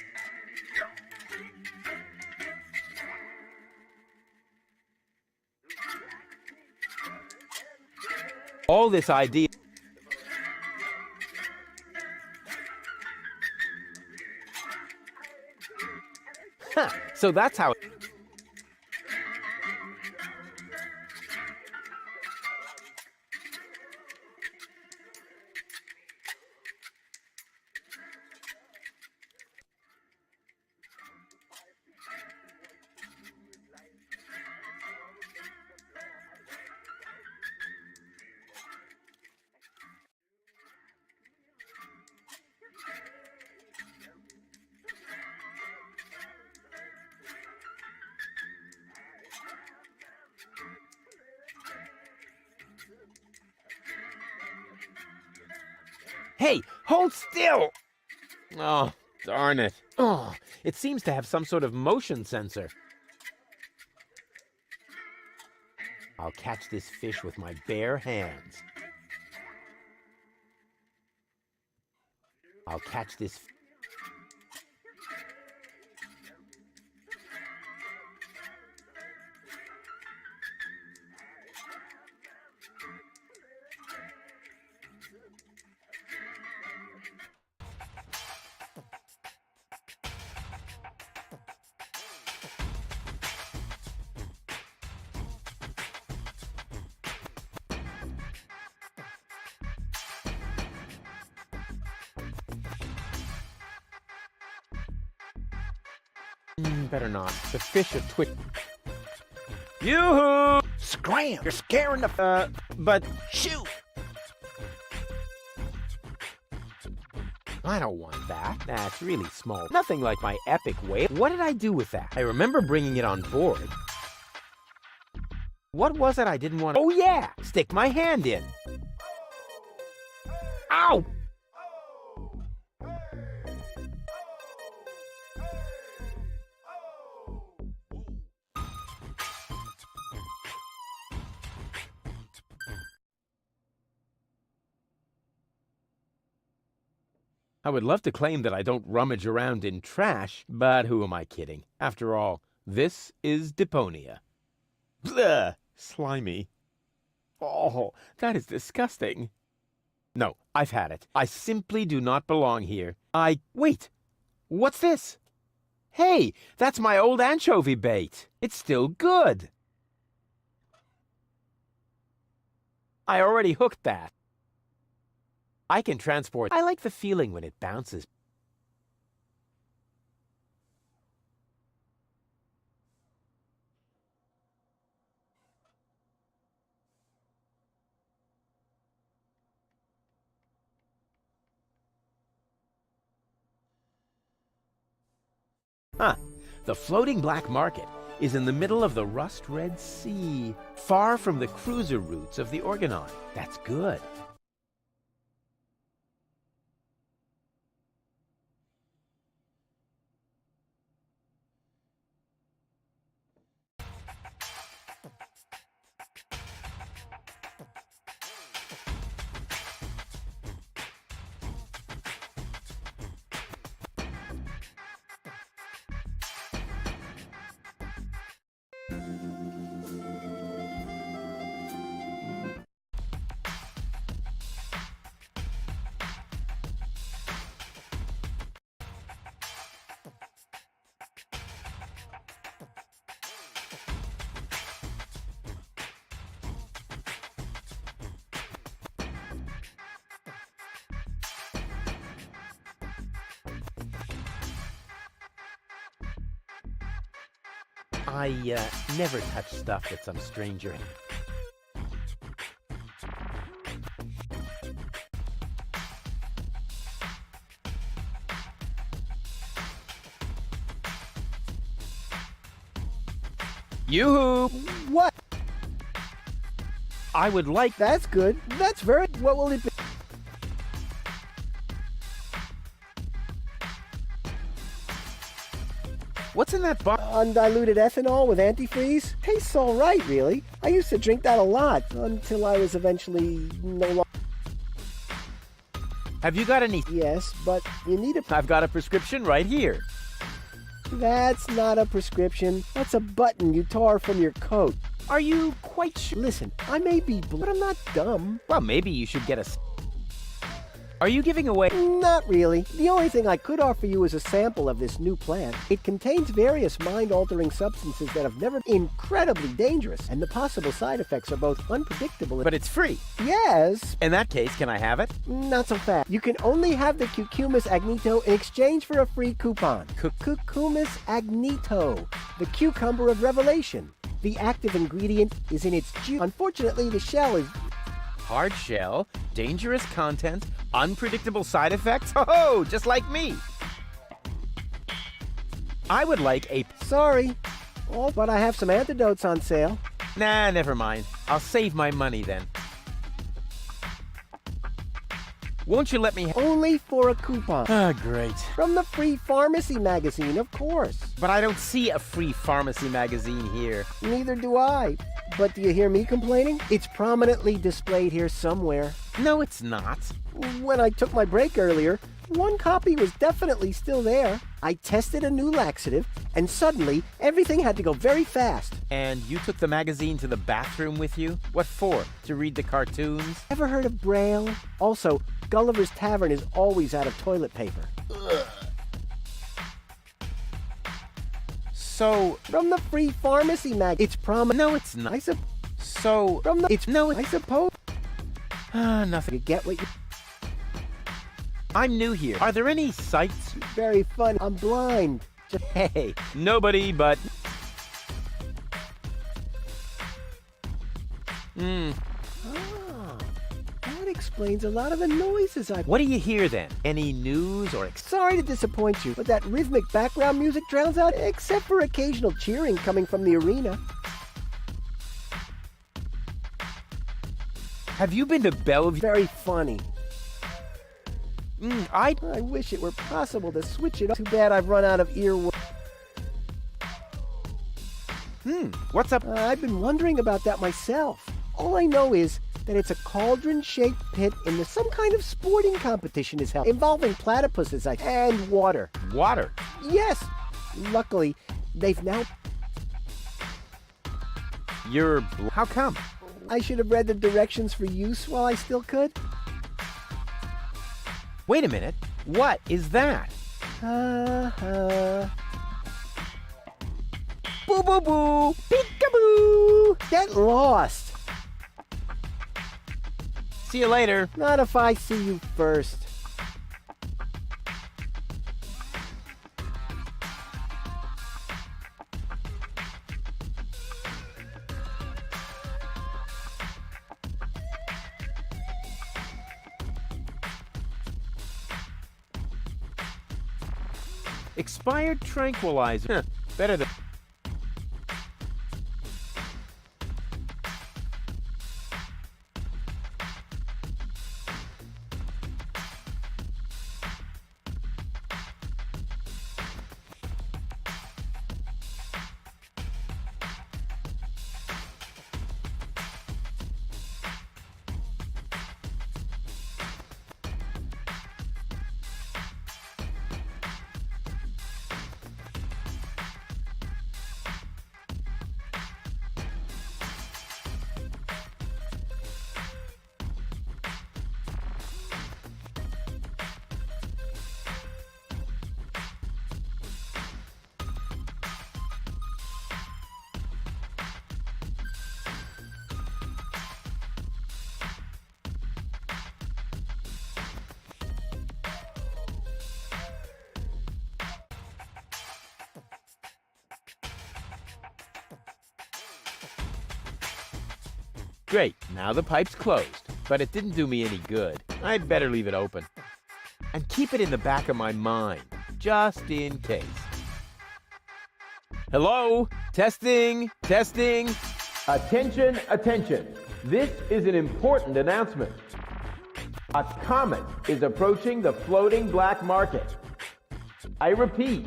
All this idea... Huh, so that's how... Hey, hold still! Oh, darn it. Oh, it seems to have some sort of motion sensor. I'll catch this fish with my bare hands. I'll catch this... Better not. The fish are twitch. Yoo-hoo! Scram! You're scaring the... But... Shoot! I don't want that. That's really small. Nothing like my epic whale. What did I do with that? I remember bringing it on board. What was it I didn't want to... Oh, yeah! Stick my hand in. Ow! I would love to claim that I don't rummage around in trash, but who am I kidding? After all, this is Deponia. Blah! Slimy. Oh, that is disgusting. No, I've had it. I simply do not belong here. Wait! What's this? Hey, that's my old anchovy bait. It's still good. I already hooked that. I can transport. I like the feeling when it bounces. Huh. The floating black market is in the middle of the rust-red sea, far from the cruiser routes of the Organon. That's good. I never touch stuff that some stranger. Yoo-hoo! What? I would like... That's good. That's very... What will it be? What's in that box? Undiluted ethanol with antifreeze? Tastes all right, really. I used to drink that a lot until I was eventually no longer... Have you got any... Yes, but you need a... I've got a prescription right here. That's not a prescription. That's a button you tore from your coat. Are you quite sure? Listen, I may be but I'm not dumb. Well, maybe you should get a... Are you giving away... Not really. The only thing I could offer you is a sample of this new plant. It contains various mind-altering substances that have never been incredibly dangerous, and the possible side effects are both unpredictable and... But it's free. Yes. In that case, can I have it? Not so fast. You can only have the Cucumis agnito in exchange for a free coupon. Cucumis agnito, the cucumber of revelation. The active ingredient is in its juice. Unfortunately, the shell is... Hard shell, dangerous content, unpredictable side effects. Oh, just like me. I would like a... Sorry. Oh, but I have some antidotes on sale. Nah, never mind. I'll save my money then. Won't you let me... Only for a coupon. Ah, great. From the Free Pharmacy magazine, of course. But I don't see a free pharmacy magazine here. Neither do I. But do you hear me complaining? It's prominently displayed here somewhere. No, it's not. When I took my break earlier, one copy was definitely still there. I tested a new laxative, and suddenly everything had to go very fast. And you took the magazine to the bathroom with you? What for? To read the cartoons? Ever heard of Braille? Also, Gulliver's Tavern is always out of toilet paper. Ugh. So... From the Free Pharmacy mag... It's No, it's not. So... From the... It's... No, I suppose... Nothing. You get what you... I'm new here. Are there any sites? Very fun. I'm blind. Hey, nobody but... Ah, that explains a lot of the noises I... What do you hear then? Any news or... Sorry to disappoint you, but that rhythmic background music drowns out, except for occasional cheering coming from the arena. Have you been to Bellevue? Very funny. I wish it were possible to switch it up. Too bad I've run out of earworm. What's up? I've been wondering about that myself. All I know is that it's a cauldron-shaped pit in some kind of sporting competition is held, involving platypuses and water. Water? Yes. Luckily, they've now... How come? I should have read the directions for use while I still could. Wait a minute. What is that? Boo boo boo! Peekaboo! Get lost! See you later. Not if I see you first. Expired tranquilizer. Better than... Great, now the pipe's closed, but it didn't do me any good. I'd better leave it open. And keep it in the back of my mind, just in case. Hello? Testing, testing. Attention, attention. This is an important announcement. A comet is approaching the floating black market. I repeat,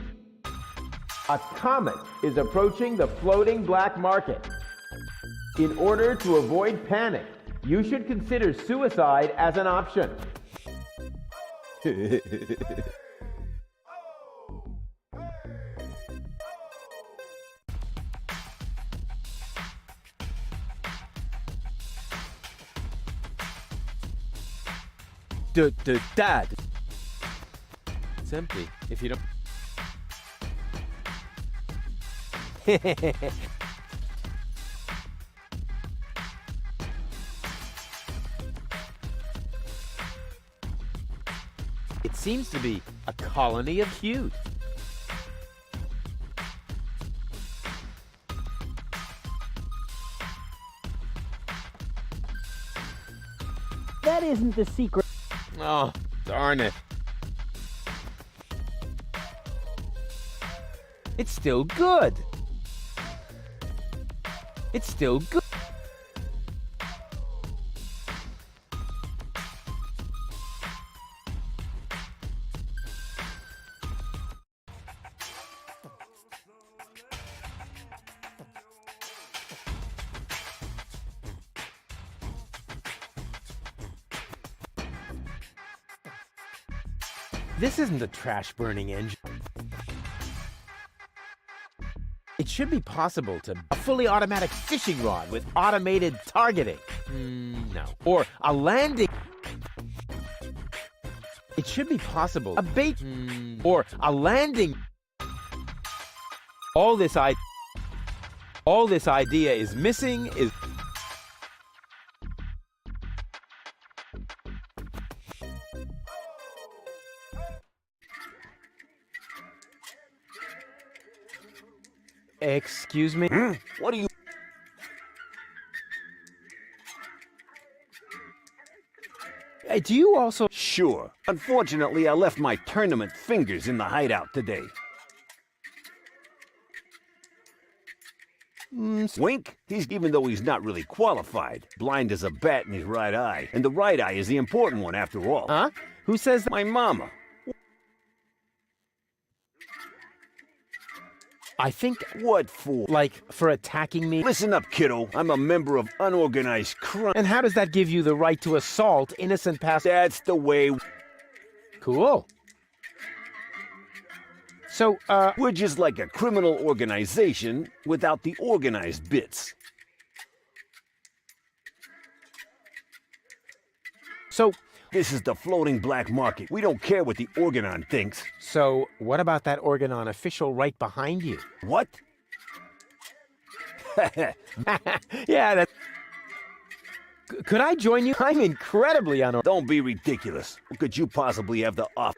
a comet is approaching the floating black market. In order to avoid panic, you should consider suicide as an option. Dad. It's empty. If you don't. It seems to be a colony of cute. That isn't the secret. Oh, darn it. It's still good. It's still good. This isn't a trash-burning engine. It should be possible to a fully automatic fishing rod with automated targeting. No. Or a landing. It should be possible. A bait. Or a landing. All this idea is missing is. Excuse me? What are you... Hey, do you also... Sure. Unfortunately, I left my tournament fingers in the hideout today. Wink? Even though he's not really qualified. Blind as a bat in his right eye. And the right eye is the important one after all. Huh? Who says that? My mama. I think... What for? Like, for attacking me? Listen up, kiddo. I'm a member of unorganized crime. And how does that give you the right to assault innocent passengers? That's the way... Cool. So, We're just like a criminal organization without the organized bits. So... This is the floating black market. We don't care what the Organon thinks. So, what about that Organon official right behind you? What? Yeah, that... Could I join you? I'm incredibly Don't be ridiculous. What could you possibly have the off?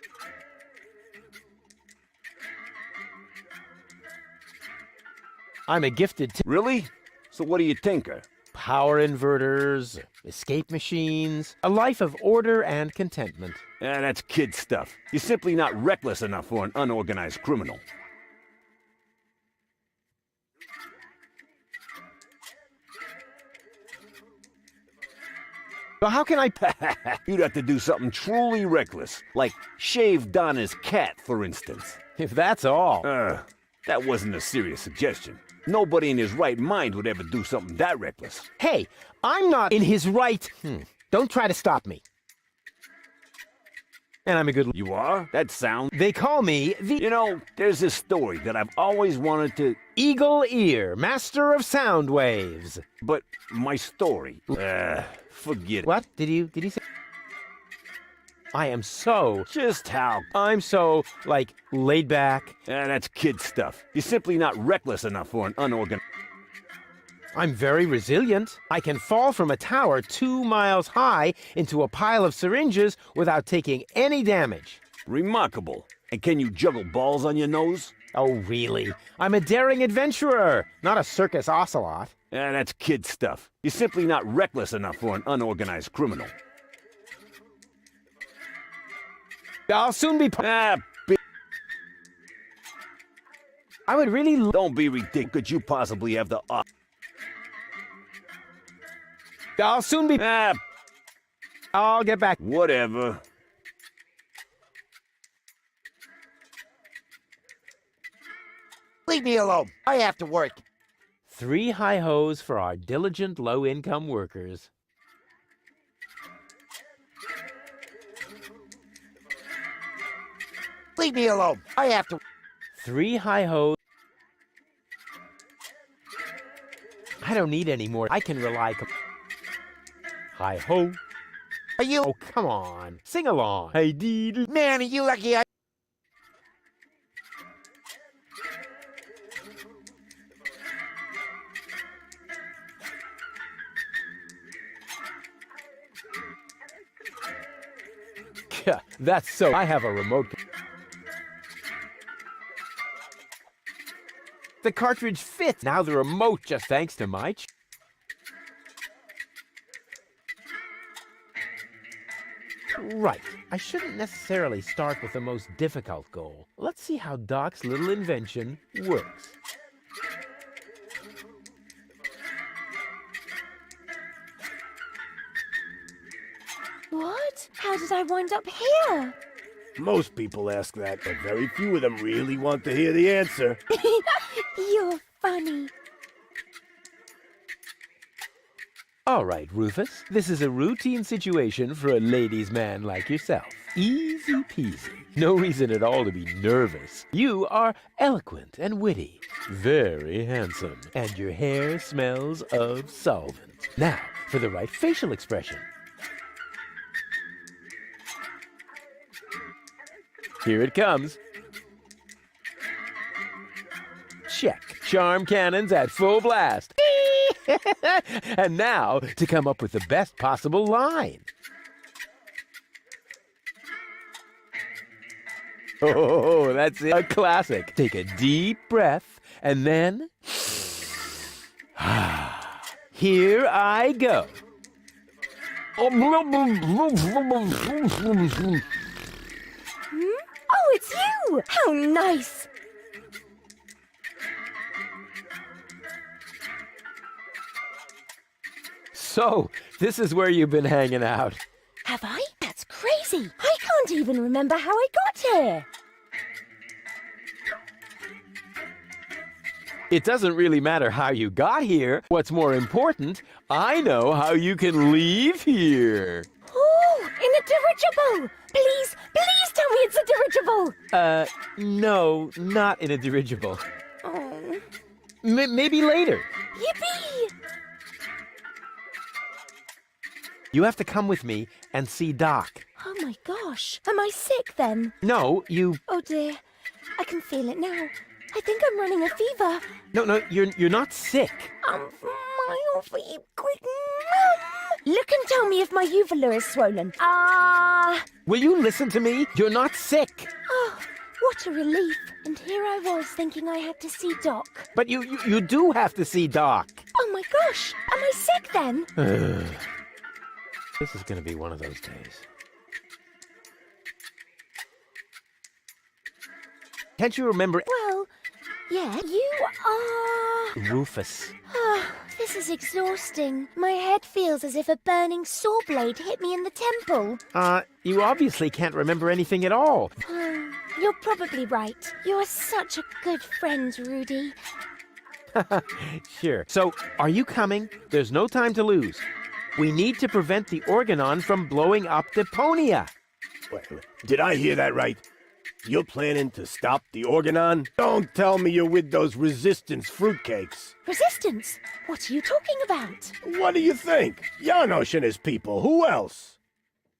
I'm a gifted... Really? So what do you tinker? Power inverters, escape machines, a life of order and contentment. That's kid stuff. You're simply not reckless enough for an unorganized criminal. So how can I... You'd have to do something truly reckless, like shave Donna's cat, for instance. If that's all. That wasn't a serious suggestion. Nobody in his right mind would ever do something that reckless. Hey, I'm not in his right... Don't try to stop me. And I'm a good... You are? That sounds... They call me the... You know, there's this story that I've always wanted to... Eagle Ear, master of sound waves. But my story... forget it. What? Did he say... I am so... Just how? I'm so, like, laid back. That's kid stuff. You're simply not reckless enough for an unorganized... I'm very resilient. I can fall from a tower 2 miles high into a pile of syringes without taking any damage. Remarkable. And can you juggle balls on your nose? Oh, really? I'm a daring adventurer, not a circus ocelot. That's kid stuff. You're simply not reckless enough for an unorganized criminal. I'll soon be... I would really... Don't be ridiculous. Could you possibly have the... I'll soon be... I'll get back. Whatever. Leave me alone. I have to work. 3 hi-hos for our diligent low-income workers. Leave me alone. I have to... 3 hi-hos. I don't need any more. I can rely... Hi-ho. Are you... Oh, come on. Sing along. Hey, dee. Man, are you lucky I... Yeah, that's so... I have a remote... The cartridge fits. Now the remote, just thanks to my... Right. I shouldn't necessarily start with the most difficult goal. Let's see how Doc's little invention works. What? How did I wind up here? Most people ask that, but very few of them really want to hear the answer. You're funny. All right, Rufus. This is a routine situation for a ladies' man like yourself. Easy peasy. No reason at all to be nervous. You are eloquent and witty. Very handsome. And your hair smells of solvent. Now, for the right facial expression. Here it comes. Check. Charm cannons at full blast. And now, to come up with the best possible line. Oh, that's it. A classic. Take a deep breath, and then... Here I go. Oh, it's you! How nice! So, this is where you've been hanging out. Have I? That's crazy! I can't even remember how I got here! It doesn't really matter how you got here. What's more important, I know how you can leave here. Oh, in a dirigible! Please, please tell me it's a dirigible! No, not in a dirigible. Oh. Maybe later. Yippee! You have to come with me and see Doc. Oh my gosh. Am I sick then? No, you... Oh dear. I can feel it now. I think I'm running a fever. No, you're not sick. My feet quick. Look and tell me if my uvula is swollen. Will you listen to me? You're not sick. Oh, what a relief. And here I was thinking I had to see Doc. But you do have to see Doc. Oh my gosh. Am I sick then? This is going to be one of those days. Can't you remember? Well, yeah, you are... Rufus. Oh, this is exhausting. My head feels as if a burning saw blade hit me in the temple. You obviously can't remember anything at all. You're probably right. You're such a good friend, Rudy. Sure. So, are you coming? There's no time to lose. We need to prevent the Organon from blowing up Deponia. Wait, did I hear that right? You're planning to stop the Organon? Don't tell me you're with those resistance fruitcakes. Resistance? What are you talking about? What do you think? Janosch and his people. Who else?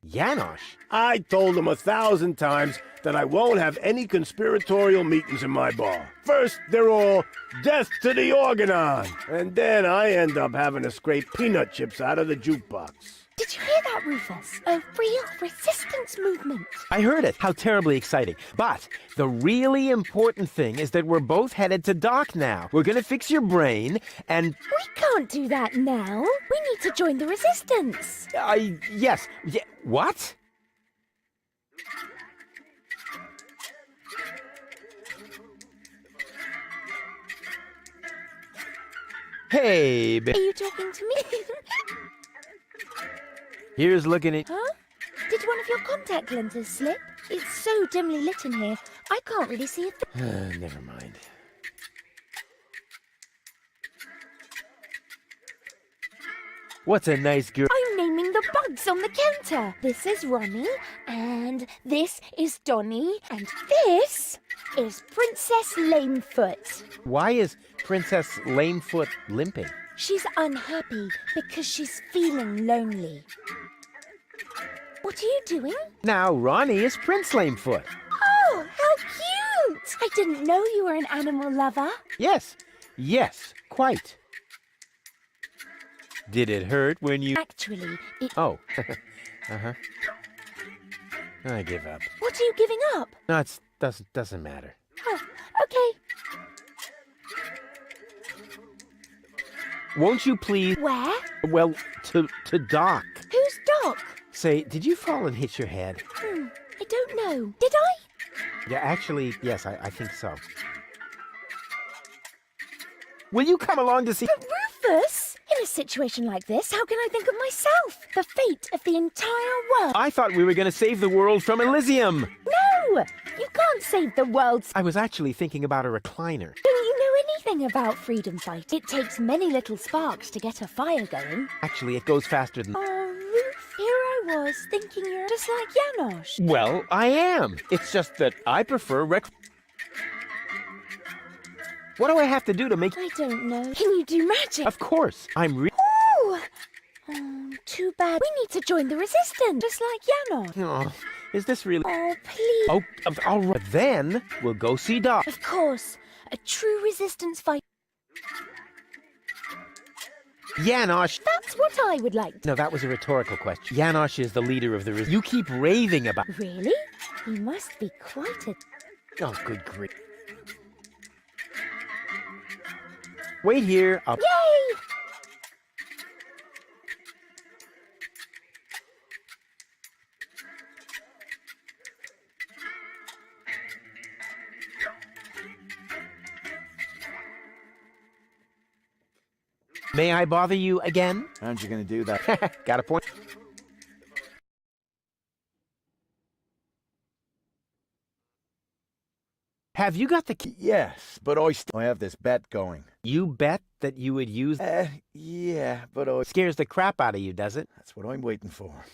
Janosch? I told him 1,000 times that I won't have any conspiratorial meetings in my bar. First, they're all, death to the Organon! And then I end up having to scrape peanut chips out of the jukebox. Did you hear that, Rufus? A real resistance movement. I heard it. How terribly exciting. But the really important thing is that we're both headed to Doc now. We're gonna fix your brain, and... We can't do that now. We need to join the resistance. Yes. What? Hey, Are you talking to me? Here's looking at... Huh? Did one of your contact lenses slip? It's so dimly lit in here, I can't really see a thing. Never mind. What's a nice girl? I'm naming the bugs on the counter. This is Ronnie, and this is Donnie, and this is Princess Lamefoot. Why is Princess Lamefoot limping? She's unhappy because she's feeling lonely. What are you doing? Now Ronnie is Prince Lamefoot. Oh, how cute! I didn't know you were an animal lover. Yes, quite. Did it hurt when you... Actually, it... Oh. Uh-huh. I give up. What are you giving up? No, it doesn't matter. Oh, okay. Won't you please... Where? Well, to Doc. Who's Doc? Say, did you fall and hit your head? I don't know. Did I? Yeah, actually, yes, I think so. Will you come along to see... But Rufus! In a situation like this, how can I think of myself? The fate of the entire world. I thought we were going to save the world from Elysium. No! You can't save the world. I was actually thinking about a recliner. Don't you know anything about freedom fight? It takes many little sparks to get a fire going. Actually, it goes faster than... Oh, Ruth, here I was, thinking you're just like Janosch. Well, I am. It's just that I prefer What do I have to do to make... I don't know. Can you do magic? Of course. Oh, too bad. We need to join the resistance, just like Janosch. Oh, is this really... Oh, please. Oh, all right. Then we'll go see Doc. Of course. A true resistance fight. Janosch. That's what I would like to... No, that was a rhetorical question. Janosch is the leader of the... You keep raving about... Really? He must be quite a... Oh, good grief. Wait here. I'll... Yay! May I bother you again? Aren't you going to do that? Got a point. Have you got the key? Yes, but I have this bet going. You bet that you would use... Yeah, but Scares the crap out of you, does it? That's what I'm waiting for.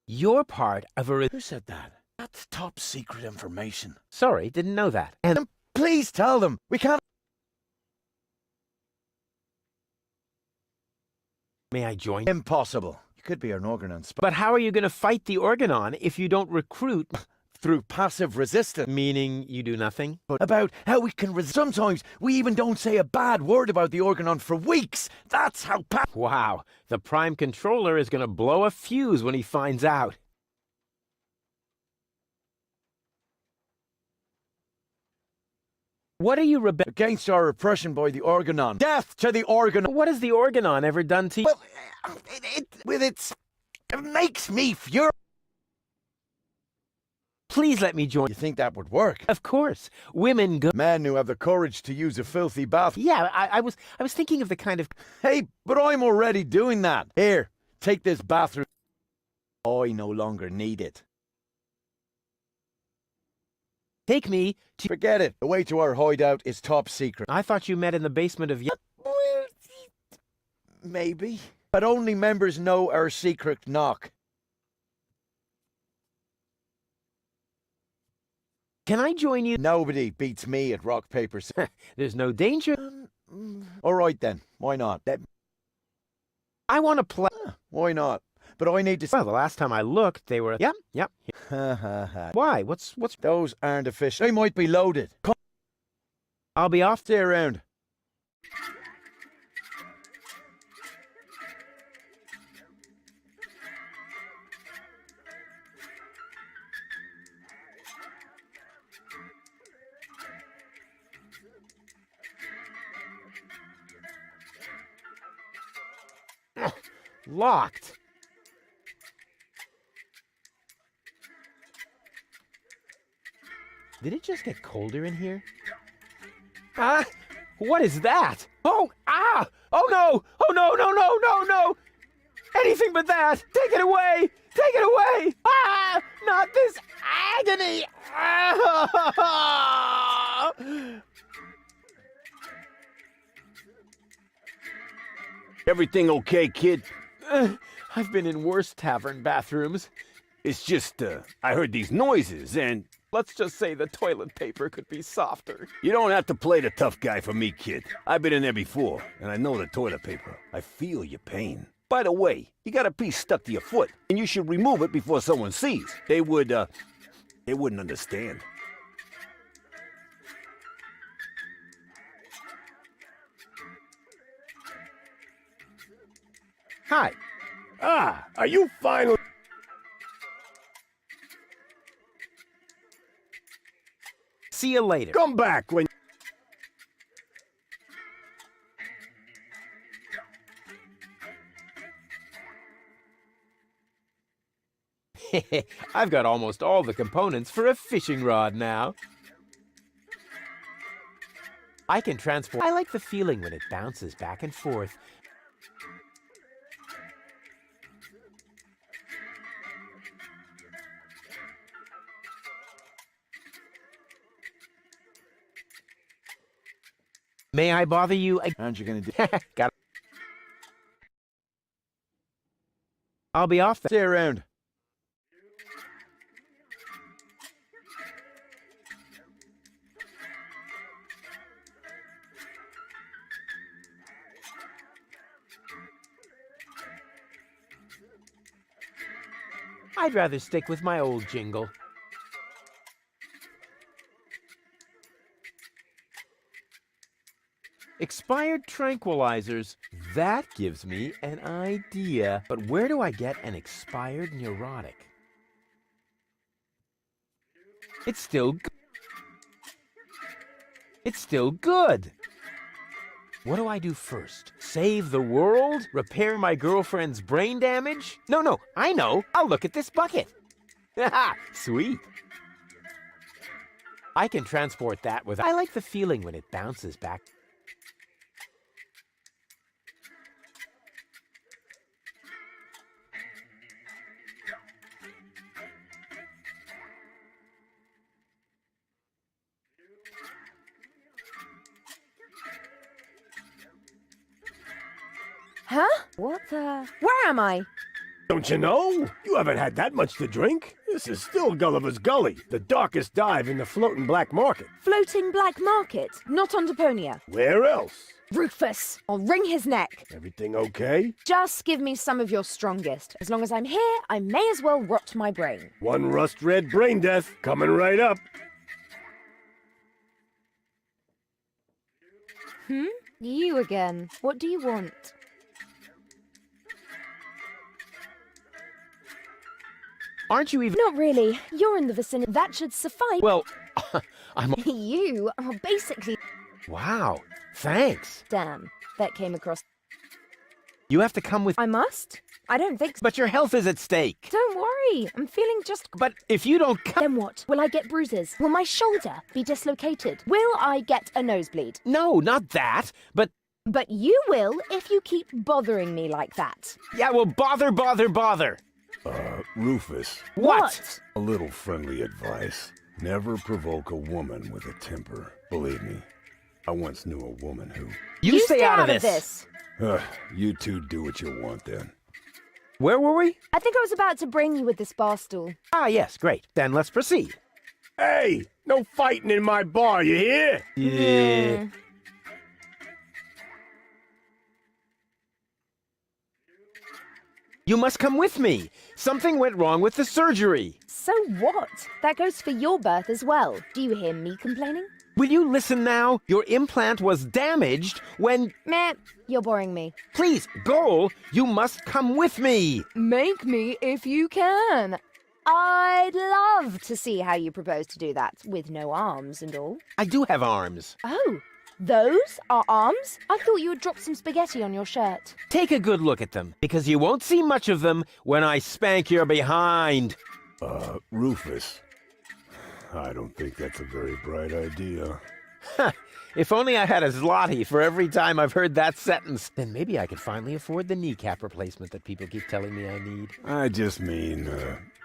You're part of a... Who said that? That's top secret information. Sorry, didn't know that. And please tell them. We can't... May I join? Impossible. You could be an Organon spy. But how are you going to fight the Organon if you don't recruit... Through passive resistance. Meaning you do nothing? But about how we can sometimes we even don't say a bad word about the Organon for weeks. That's how Wow. The Prime Controller is going to blow a fuse when he finds out. What are you against our oppression by the Organon? Death to the Organon! What has the Organon ever done to you? Well, it makes me furious. Please let me join. You think that would work? Of course. Women go... Men who have the courage to use a filthy bath. Yeah, I was thinking of the kind of... Hey, but I'm already doing that. Here, take this bathroom. I no longer need it. Take me to... Forget it. The way to our hideout is top secret. I thought you met in the basement of... Maybe. But only members know our secret knock. Can I join you? Nobody beats me at rock, paper, scissors. There's no danger. All right, then. Why not? I want to play. Why not? But I need to... Well, the last time I looked, they were... Yep. Why? What's... Those aren't official. They might be loaded. Come. I'll be off. Stay around. Locked. Did it just get colder in here? Ah! What is that? Oh! Ah! Oh no! Oh no, no, no, no, no! Anything but that! Take it away! Take it away! Ah! Not this agony! Ah! Everything okay, kid? I've been in worse tavern bathrooms. It's just, I heard these noises, and Let's just say the toilet paper could be softer. you don't have to play the tough guy for me, kid. I've been in there before, and I know the toilet paper. I feel your pain. By the way, you got a piece stuck to your foot, and you should remove it before someone sees. They wouldn't understand. Hi. Ah, are you finally... See you later. Come back when... I've got almost all the components for a fishing rod now. I can transport. I like the feeling when it bounces back and forth. May I bother you? Aren't you gonna do? Got it. I'll be off. Stay around. I'd rather stick with my old jingle. Expired tranquilizers. That gives me an idea. But where do I get an expired neurotic? It's still good. It's still good. What do I do first? Save the world? Repair my girlfriend's brain damage? No, I know. I'll look at this bucket. Haha, sweet. I can transport that with... I like the feeling when it bounces back. Huh? What the? Where am I? Don't you know? You haven't had that much to drink. This is still Gulliver's Gully, the darkest dive in the floating black market. Floating black market, not on Deponia. Where else? Rufus, I'll wring his neck. Everything okay? Just give me some of your strongest. As long as I'm here, I may as well rot my brain. One rust-red brain death coming right up. You again. What do you want? Aren't you even... Not really. You're in the vicinity. That should suffice. Well, I'm... You are basically... Wow, thanks. Damn, that came across... You have to come with... I must? I don't think so. But your health is at stake. Don't worry, I'm feeling just... But if you don't come... Then what? Will I get bruises? Will my shoulder be dislocated? Will I get a nosebleed? No, not that, but... But you will if you keep bothering me like that. Yeah, well, bother. Rufus, What? a little friendly advice. Never provoke a woman with a temper. Believe me, I once knew a woman who... You stay out of this. You two do what you want then. Where were we? I think I was about to brain you with this bar stool. Ah, yes, great. Then let's proceed. Hey, no fighting in my bar, you hear? Yeah. You must come with me. Something went wrong with the surgery. So what? That goes for your birth as well. Do you hear me complaining? Will you listen now? Your implant was damaged when... Meh, you're boring me. Please, Goal, you must come with me. Make me if you can. I'd love to see how you propose to do that, with no arms and all. I do have arms. Oh, Those are arms? I thought you had dropped some spaghetti on your shirt. Take a good look at them, because you won't see much of them when I spank your behind. Rufus. I don't think that's a very bright idea. If only I had a zloty for every time I've heard that sentence, then maybe I could finally afford the kneecap replacement that people keep telling me I need. I just mean,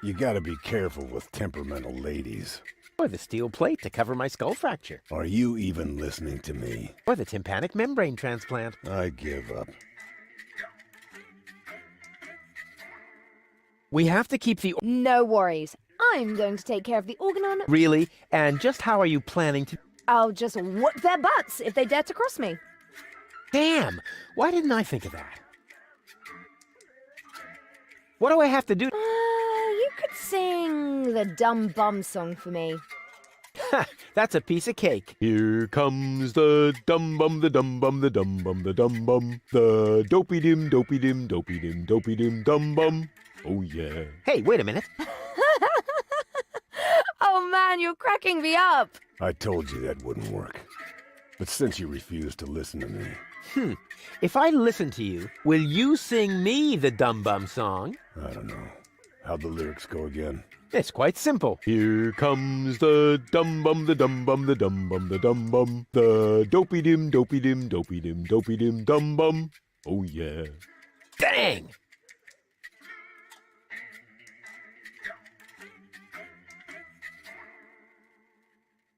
you gotta be careful with temperamental ladies. Or the steel plate to cover my skull fracture. Are you even listening to me? Or the tympanic membrane transplant. I give up. We have to keep the... No worries. I'm going to take care of the organ on... Really? And just how are you planning to... I'll just whoop their butts if they dare to cross me. Damn! Why didn't I think of that? What do I have to do? You could sing the Dumb Bum song for me. Ha! That's a piece of cake. Here comes the dum bum, the dum bum, the dum bum, the dum bum, the dopey dim, dopey dim, dopey dim, dopey dim, dum bum. Oh yeah. Hey, wait a minute. Oh man, you're cracking me up. I told you that wouldn't work. But since you refuse to listen to me... If I listen to you, will you sing me the dum bum song? I don't know. How'd the lyrics go again? It's quite simple. Here comes the dum bum, the dum bum, the dum bum, the dum bum, the dopey dim, dopey dim, dopey dim, dopey dim, dum bum. Oh yeah. Dang!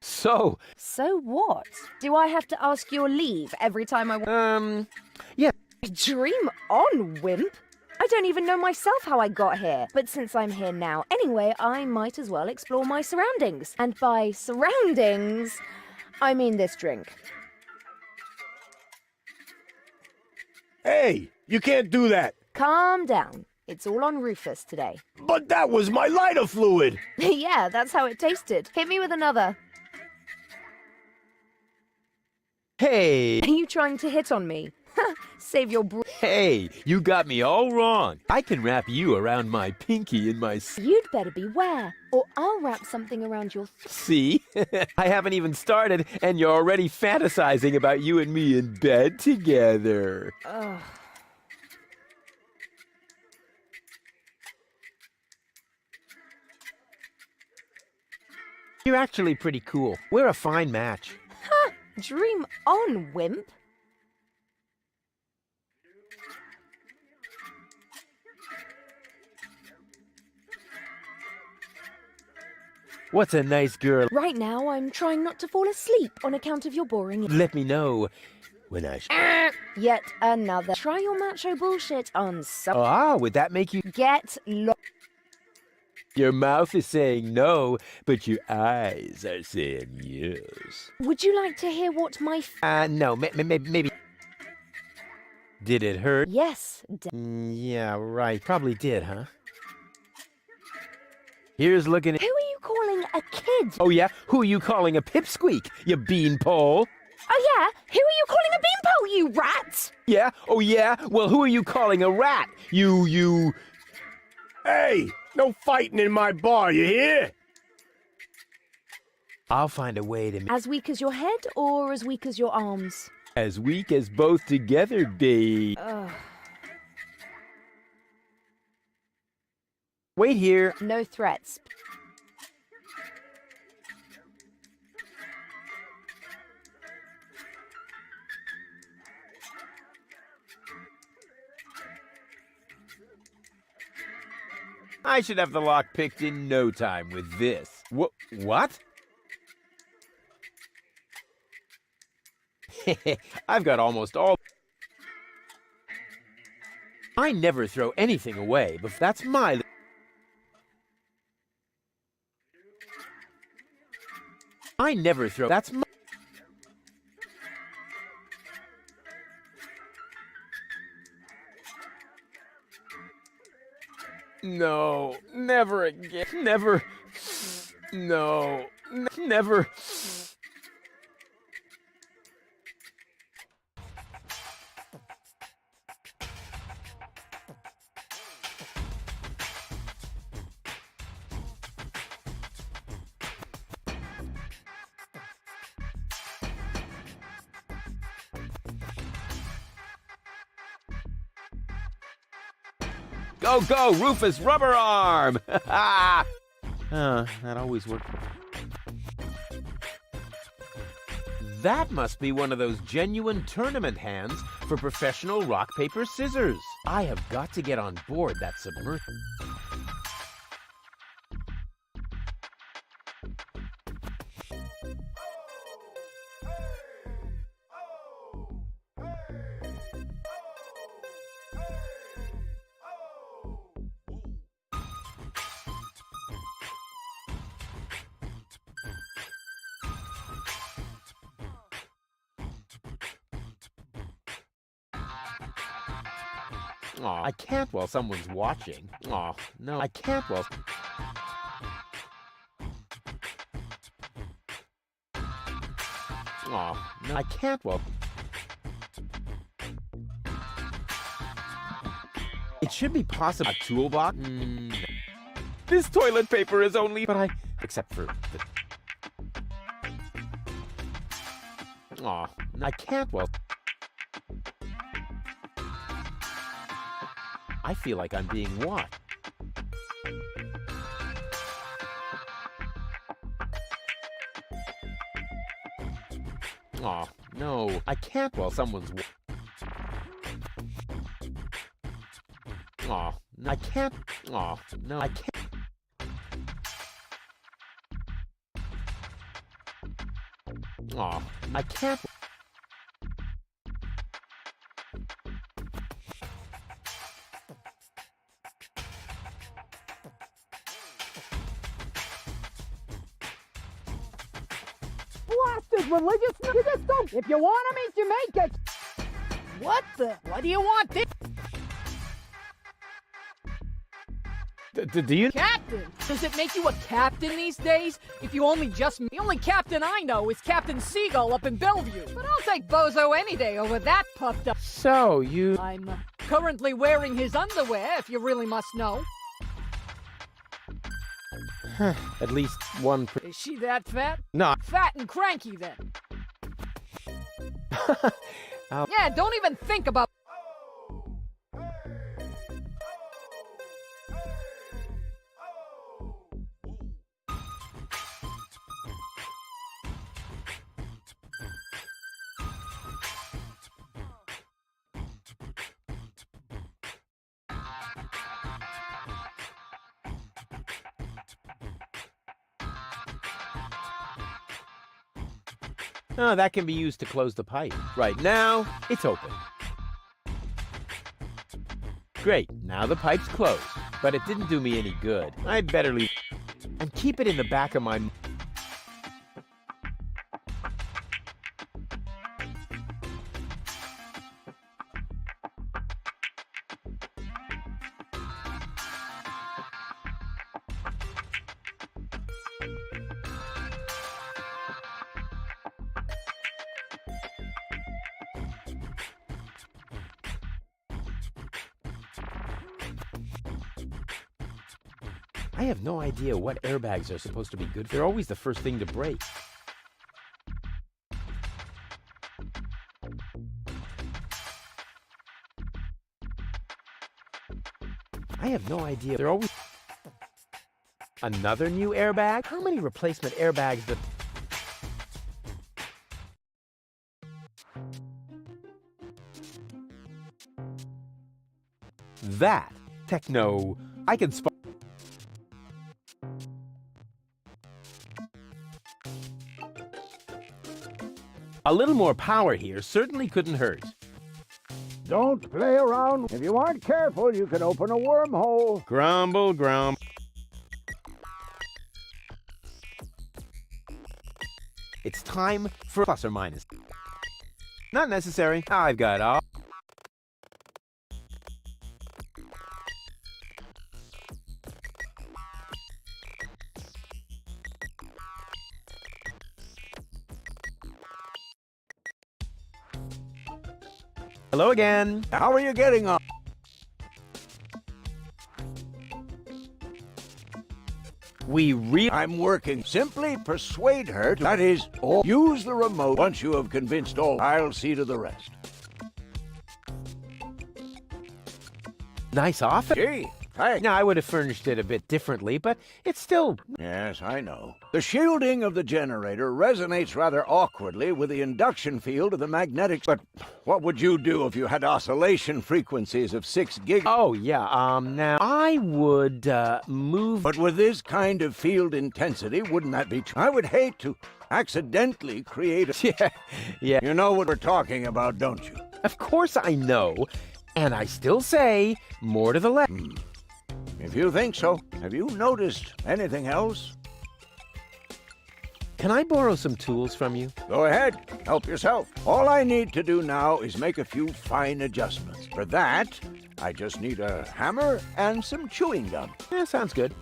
So what? Do I have to ask your leave every time I... Yeah. Dream on, wimp. I don't even know myself how I got here. But since I'm here now anyway, I might as well explore my surroundings. And by surroundings, I mean this drink. Hey, you can't do that. Calm down. It's all on Rufus today. But that was my lighter fluid. Yeah, that's how it tasted. Hit me with another. Hey! Are you trying to hit on me? Save your Hey, you got me all wrong. I can wrap you around my pinky and my... You'd better beware, or I'll wrap something around your... See? I haven't even started, and you're already fantasizing about you and me in bed together. Ugh. You're actually pretty cool. We're a fine match. Ha! Dream on, wimp. What's a nice girl? Right now, I'm trying not to fall asleep on account of your boring... Let me know when I... Yet another. Try your macho bullshit on some... would that make you... Get lost. Your mouth is saying no, but your eyes are saying yes. Would you like to hear what my... No, maybe... Did it hurt? Yes. Yeah, right. Probably did, huh? Here's looking at... Who are you calling a kid? Oh, yeah? Who are you calling a pipsqueak, you beanpole? Oh, yeah? Who are you calling a beanpole, you rat? Yeah? Oh, yeah? Well, who are you calling a rat? You... Hey, no fighting in my bar, you hear? I'll find a way to... As weak as your head or as weak as your arms? As weak as both together, Dave. Wait here. No threats. I should have the lock picked in no time with this. What? I've got almost all... I never throw anything away, but that's my... I never throw... That's my... No, never again. Never. No, never. Go, go, Rufus Rubber Arm! That always worked. That must be one of those genuine tournament hands for professional rock, paper, scissors. I have got to get on board that submersion. Aw, I can't while someone's watching. Aw, no, I can't while... Aw, no, I can't while... It should be possible. A toolbox? This toilet paper is only... But I... Except for the... Aw, no, I can't while... I feel like I'm being watched. Aw, no, I can't while someone's... Aw, no, I can't... Aw, no, I can't... Aw, I can't... Blasted religious! You just don't. If you want to meet Jamaica. What the? What do you want? This Do you... captain? Does it make you a captain these days? If you only just... The only captain I know is Captain Seagull up in Bellevue. But I'll take Bozo any day over that puffed up... So, you... I'm currently wearing his underwear, if you really must know. At least one... Is she that fat? No. Fat and cranky, then. Yeah, don't even think about... Oh, that can be used to close the pipe. Right now, it's open. Great, now the pipe's closed. But it didn't do me any good. I'd better leave... And keep it in the back of my... I have no idea what airbags are supposed to be good for. They're always the first thing to break. I have no idea. They're always... Another new airbag? How many replacement airbags do... That techno... I can spot... A little more power here certainly couldn't hurt. Don't play around. If you aren't careful, you can open a wormhole. Grumble, grumble. It's time for plus or minus. Not necessary. I've got all. Hello again. How are you getting on? I'm working. Simply persuade her to... That is, or use the remote. Once you have convinced all, I'll see to the rest. Nice office. Gee, thanks. Now, I would have furnished it a bit differently, but it's still... Yes, I know. The shielding of the generator resonates rather awkwardly with the induction field of the magnetic... But what would you do if you had oscillation frequencies of 6 gig... Oh, yeah, now, I would, move... But with this kind of field intensity, wouldn't that be... I would hate to accidentally create a... Yeah. You know what we're talking about, don't you? Of course I know, and I still say, more to the left. If you think so, have you noticed anything else? Can I borrow some tools from you? Go ahead, help yourself. All I need to do now is make a few fine adjustments. For that, I just need a hammer and some chewing gum. Yeah, sounds good.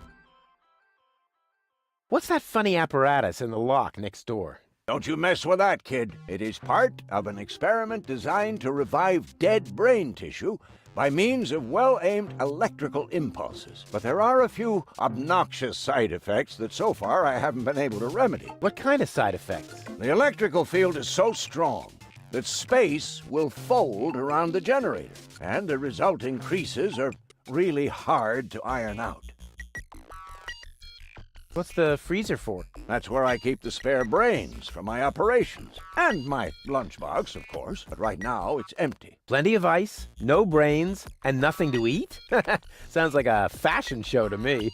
What's that funny apparatus in the lock next door? Don't you mess with that, kid. It is part of an experiment designed to revive dead brain tissue by means of well-aimed electrical impulses. But there are a few obnoxious side effects that so far I haven't been able to remedy. What kind of side effects? The electrical field is so strong that space will fold around the generator, and the resulting creases are really hard to iron out. What's the freezer for? That's where I keep the spare brains for my operations. And my lunchbox, of course. But right now, it's empty. Plenty of ice, no brains, and nothing to eat? Sounds like a fashion show to me.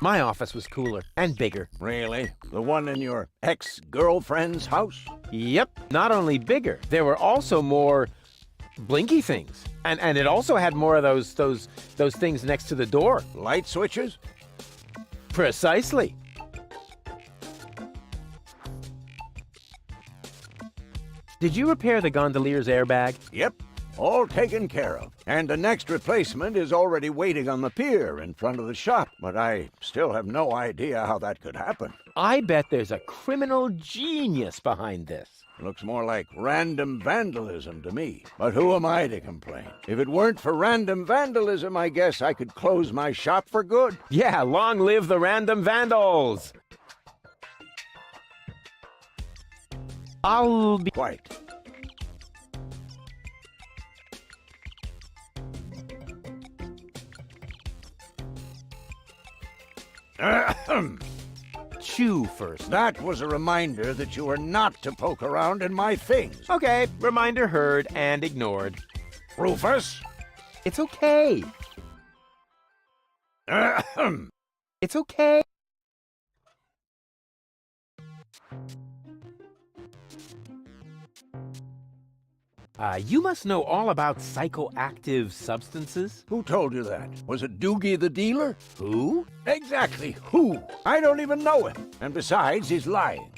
My office was cooler and bigger. Really? The one in your ex-girlfriend's house? Yep. Not only bigger, there were also more blinky things. And it also had more of those things next to the door. Light switches? Precisely. Did you repair the gondolier's airbag? Yep, all taken care of. And the next replacement is already waiting on the pier in front of the shop. But I still have no idea how that could happen. I bet there's a criminal genius behind this. Looks more like random vandalism to me. But who am I to complain? If it weren't for random vandalism, I guess I could close my shop for good. Yeah, long live the random vandals! I'll be quiet. Chew first. That was a reminder that you are not to poke around in my things. Okay, reminder heard and ignored. Rufus? It's okay. It's okay. You must know all about psychoactive substances. Who told you that? Was it Doogie the dealer? Who? Exactly, who? I don't even know him. And besides, he's lying.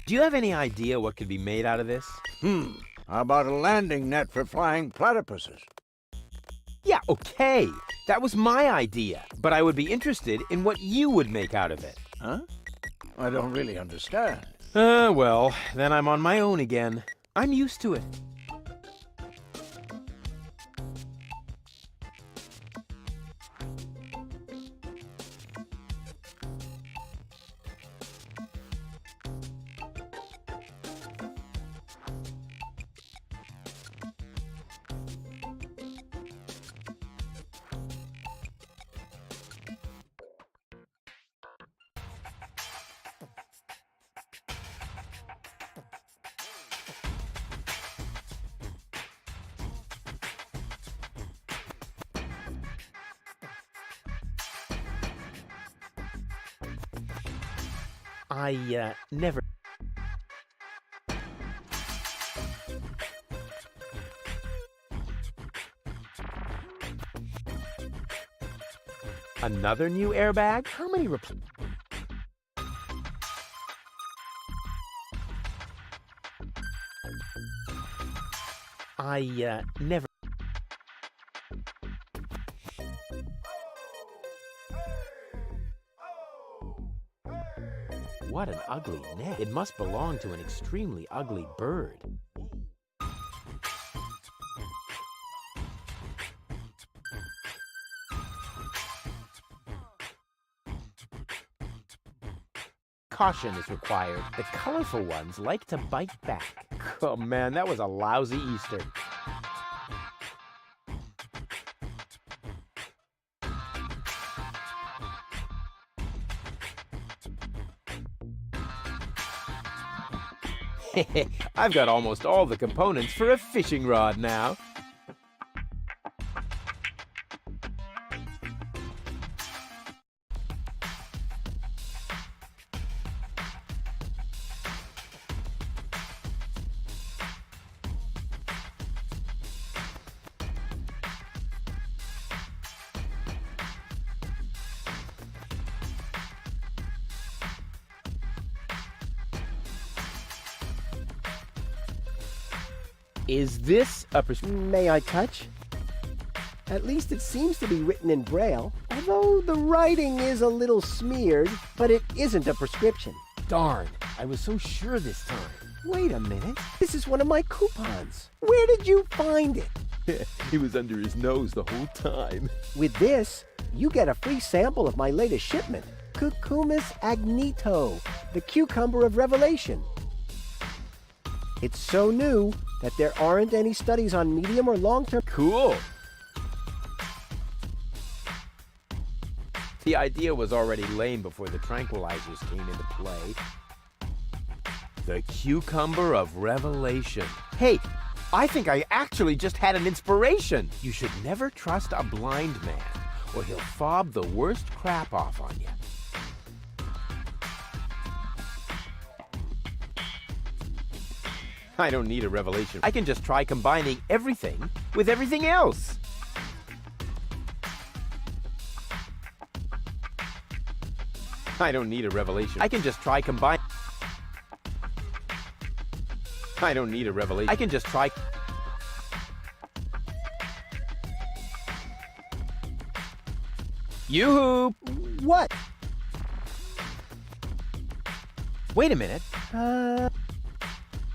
Do you have any idea what could be made out of this? How about a landing net for flying platypuses? Yeah, okay. That was my idea. But I would be interested in what you would make out of it. Huh? I don't really understand. Well, then I'm on my own again. I'm used to it. I never... Another new airbag? How many I never... What an ugly net. It must belong to an extremely ugly bird. caution is required. The colorful ones like to bite back. Oh man, that was a lousy Easter. I've got almost all the components for a fishing rod now. Is this a May I touch? At least it seems to be written in Braille, although the writing is a little smeared, but it isn't a prescription. Darn, I was so sure this time. Wait a minute. This is one of my coupons. Where did you find it? He was under his nose the whole time. With this, you get a free sample of my latest shipment, Cucumis agnito, the cucumber of revelation. It's so new that there aren't any studies on medium or long-term. Cool. The idea was already lame before the tranquilizers came into play. The cucumber of revelation. Hey, I think I actually just had an inspiration. You should never trust a blind man, or he'll fob the worst crap off on you. I don't need a revelation. I can just try combining everything with everything else. I don't need a revelation. I can just try combine. I don't need a revelation. I can just try. Yoo-hoo! What? Wait a minute.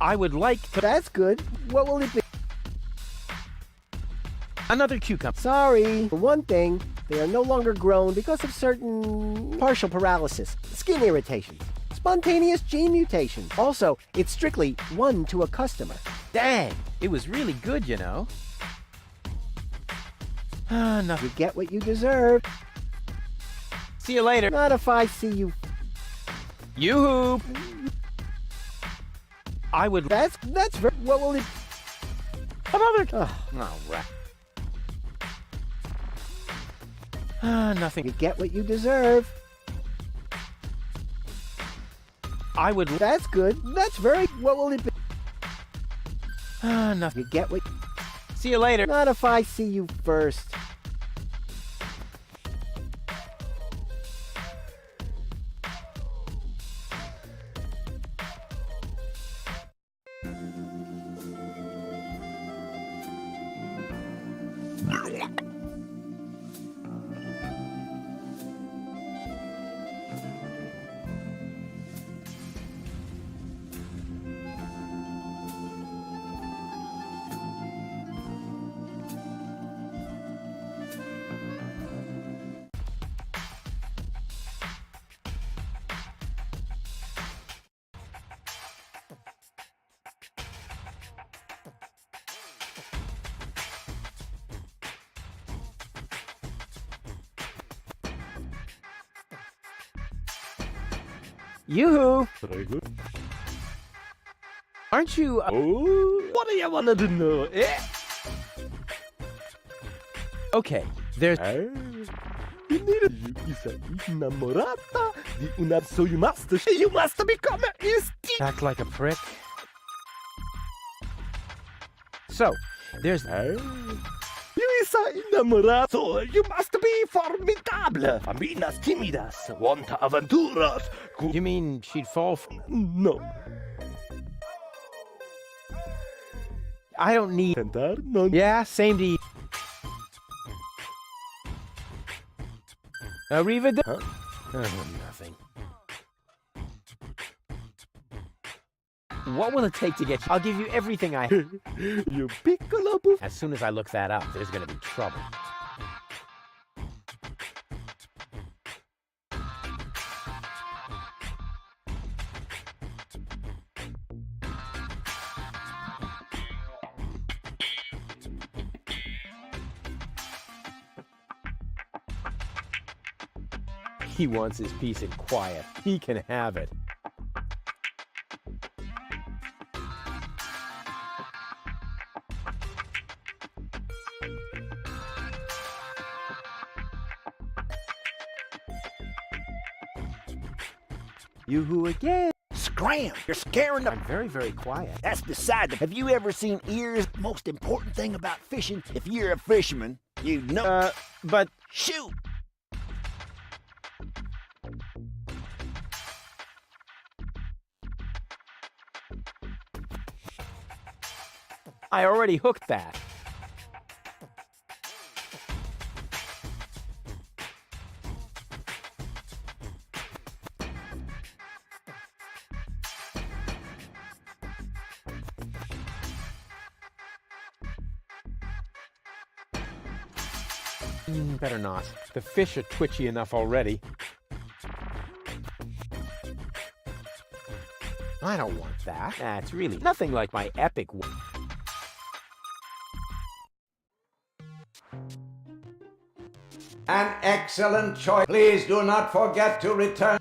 I would like to... That's good. What will it be? Another cucumber. Sorry. For one thing, they are no longer grown because of certain partial paralysis, skin irritations, spontaneous gene mutations. Also, it's strictly one to a customer. Dang, it was really good, you know. Nothing. You get what you deserve. See you later. Not if I see you. Yoo-hoo! I would... That's what will it... Another... Oh, right. Nothing. You get what you deserve. I would... That's good. That's very... What will it be? Nothing. You get what... See you later. Not if I see you first. Yoo-hoo! Very good. Aren't you... Oh, what do you want to know? Okay, there's... innamorata di una... So you must become a... Act like a prick. So, there's... Luisa innamorato, so you must be formidable. Faminas tímidas, want aventuras. You mean she'd fall for... No. I don't need... Tentar? No. Yeah, same to you. Arrivederci. Huh? Nothing. What will it take to get you? I'll give you everything I have. You piccolo buff. As soon as I look that up, there's gonna be trouble. He wants his peace and quiet. He can have it. You-hoo again. Scram! You're scaring the... I'm very, very quiet. That's beside the... Have you ever seen ears? Most important thing about fishing, if you're a fisherman, you know... But... Shoot! I already hooked that. Better not. The fish are twitchy enough already. I don't want that. That's really nothing like my epic one. An excellent choice. Please do not forget to return.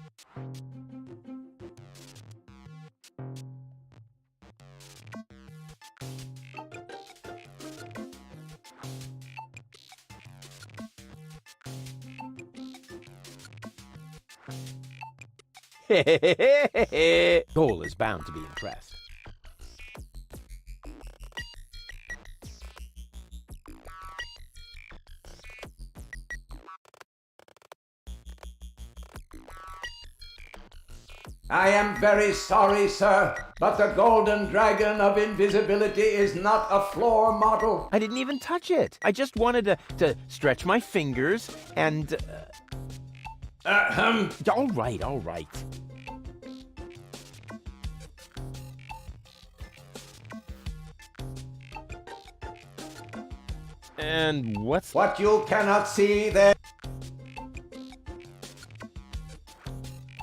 Goal is bound to be impressed. I am very sorry, sir, but the golden dragon of invisibility is not a floor model. I didn't even touch it. I just wanted to stretch my fingers and... All right, all right. And what's... What you cannot see there...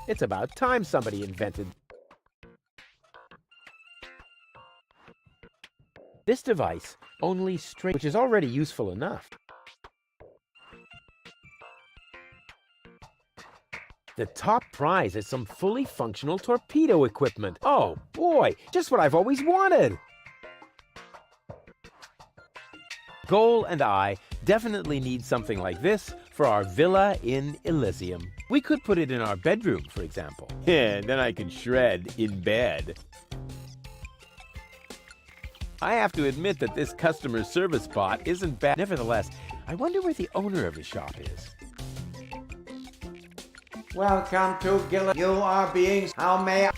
It's about time somebody invented... This device only straight, which is already useful enough. The top prize is some fully functional torpedo equipment. Oh boy, just what I've always wanted. Goal and I definitely need something like this for our villa in Elysium. We could put it in our bedroom, for example. Yeah, then I can shred in bed. I have to admit that this customer service bot isn't bad. Nevertheless, I wonder where the owner of the shop is. Welcome to Gilligan. You are being... How may I...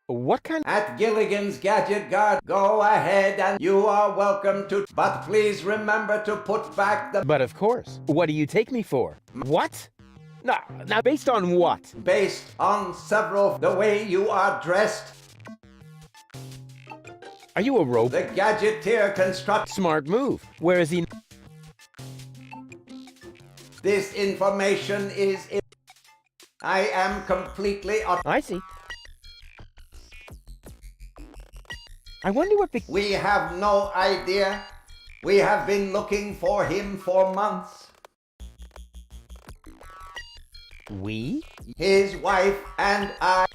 What kind... At Gilligan's Gadget Guard, go ahead and you are welcome to... But please remember to put back the... But of course. What do you take me for? What? Now based on what? Based on several... The way you are dressed. Are you a robot? The Gadgeteer construct... Smart move. Where is he? This information is... I am completely... I see. I wonder what... We have no idea. We have been looking for him for months. We? His wife and I.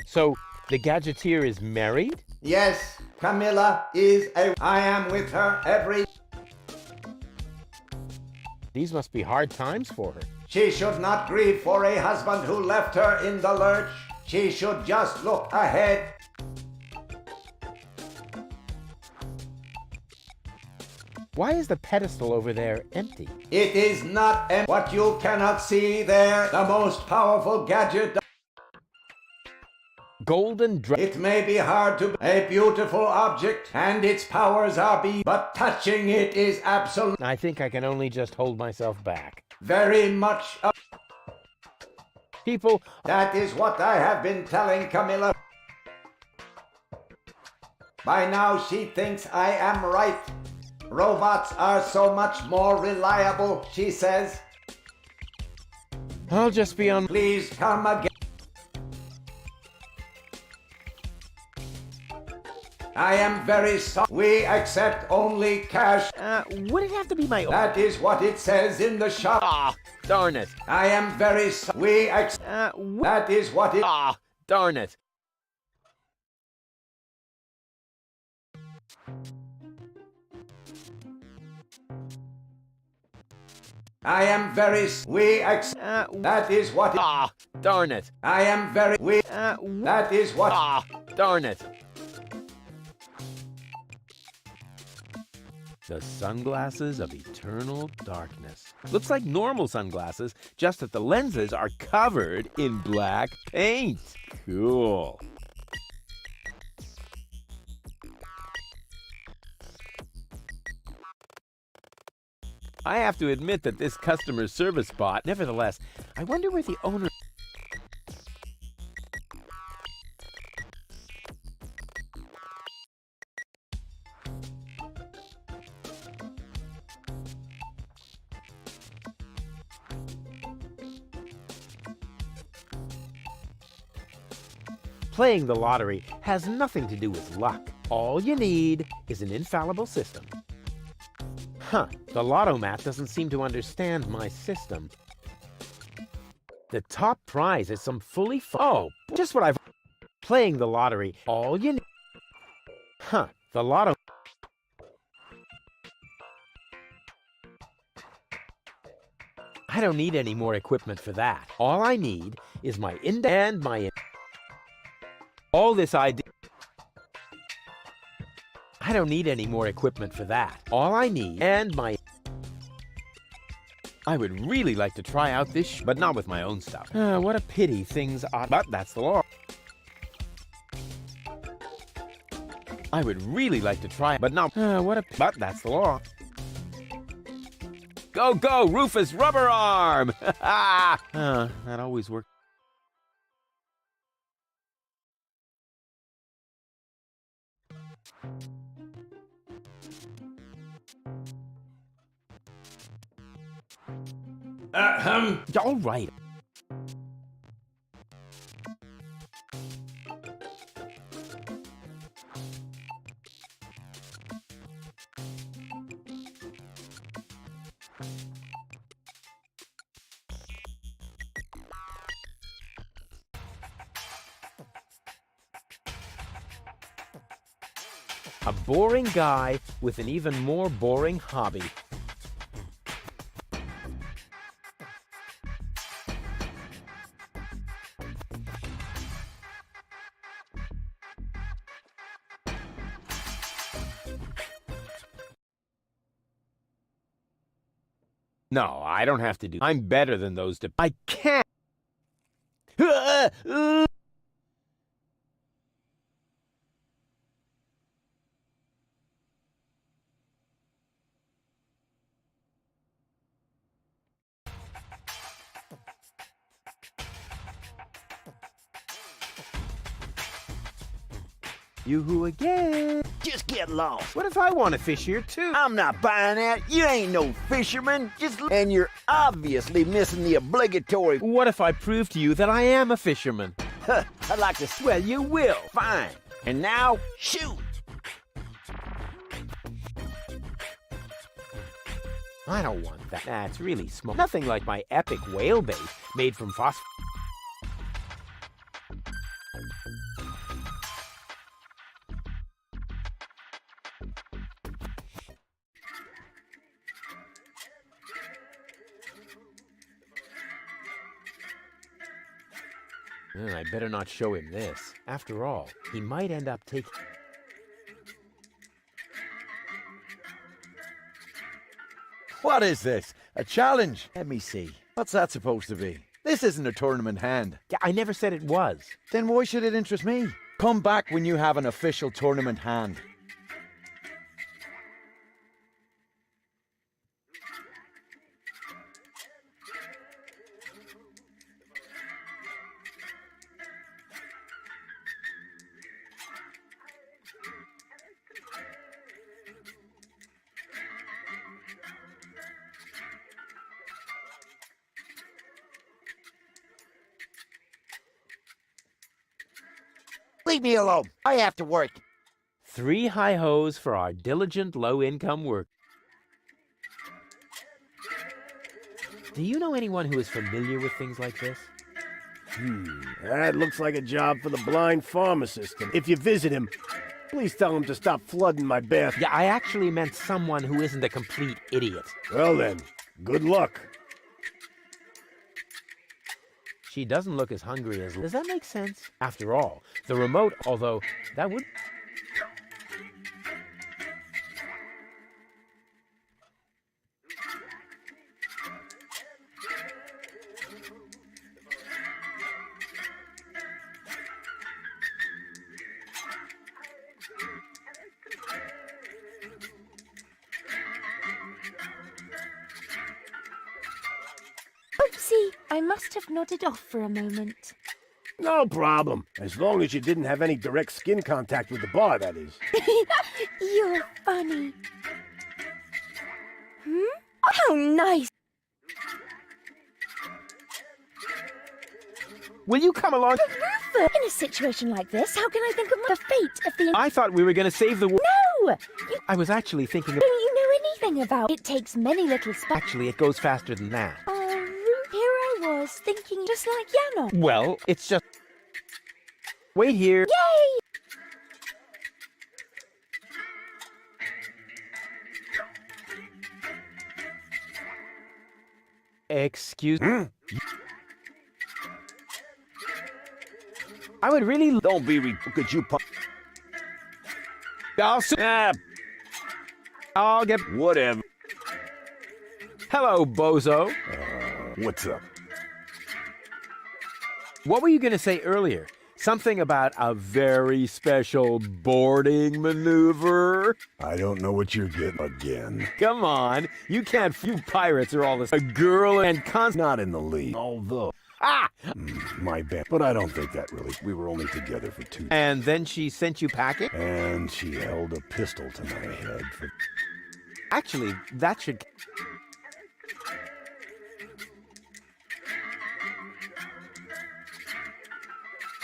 So, the Gadgeteer is married? Yes, Camilla is a... I am with her every... These must be hard times for her. She should not grieve for a husband who left her in the lurch. She should just look ahead. Why is the pedestal over there empty? It is not what you cannot see there. The most powerful gadget... Golden It may be hard to... A beautiful object, and its powers are but touching it is absolute... I think I can only just hold myself back. Very much... People... That is what I have been telling Camilla. By now she thinks I am right. Robots are so much more reliable, she says. I'll just be on... Please come again. I am very sorry. We accept only cash. Would it have to be my... That is what it says in the shop. darn it. I am very sorry. That is what it... Ah, darn it. I am very... That is what it... Ah, darn it. I am very... That is what... Ah, darn it. The sunglasses of eternal darkness. Looks like normal sunglasses, just that the lenses are covered in black paint. Cool. I have to admit that this customer service bot, nevertheless, I wonder where the owner... Playing the lottery has nothing to do with luck. All you need is an infallible system. Huh, the Lotto-Mat doesn't seem to understand my system. The top prize is some fully... Oh, just what I've... Playing the lottery, all you need... Huh, the Lotto... I don't need any more equipment for that. All I need is my index and my... All this idea... I don't need any more equipment for that. All I need and my... I would really like to try out this, but not with my own stuff. What a pity things are... But that's the law. I would really like to try, but not... But that's the law. Go, go, Rufus Rubber Arm! That always worked. All right. A boring guy with an even more boring hobby. No, I don't have to do... I'm better than those... I can't... Yoo-hoo again. Just get lost. What if I want to fish here too? I'm not buying that. You ain't no fisherman. And you're obviously missing the obligatory... What if I prove to you that I am a fisherman? I'd like to... Well, you will. Fine. And now, shoot. I don't want that. That's really small. Nothing like my epic whale bait made from phosphorus. I better not show him this. After all, he might end up taking... What is this? A challenge? Let me see. What's that supposed to be? This isn't a tournament hand. Yeah, I never said it was. Then why should it interest me? Come back when you have an official tournament hand. Leave me alone. I have to work. 3 hi-hos for our diligent low-income work. Do you know anyone who is familiar with things like this? That looks like a job for the blind pharmacist. And if you visit him, please tell him to stop flooding my bath. Yeah, I actually meant someone who isn't a complete idiot. Well then, good luck. She doesn't look as hungry as... Does that make sense? After all, the remote, although that would... Oopsie, I must have nodded off for a moment. No problem. As long as you didn't have any direct skin contact with the bar, that is. You're funny. How nice! Will you come along? But Rufus, in a situation like this, how can I think of the fate of the... I thought we were going to save the world. No! I was actually thinking of... Don't you know anything about... It takes many little Actually, it goes faster than that. Oh, here I was, thinking just like Yanov. Well, it's just... Wait here. Yay! Excuse me? I would really... Don't be could you I'll get... Whatever. Hello, bozo. What's up? What were you going to say earlier? Something about a very special boarding maneuver? I don't know what you're getting again. Come on. You can't... You pirates are all this... A girl and Not in the lead. Although... Ah! My bad. But I don't think that really... We were only together for 2 days. And then she sent you packing? And she held a pistol to my head for... Actually, that should...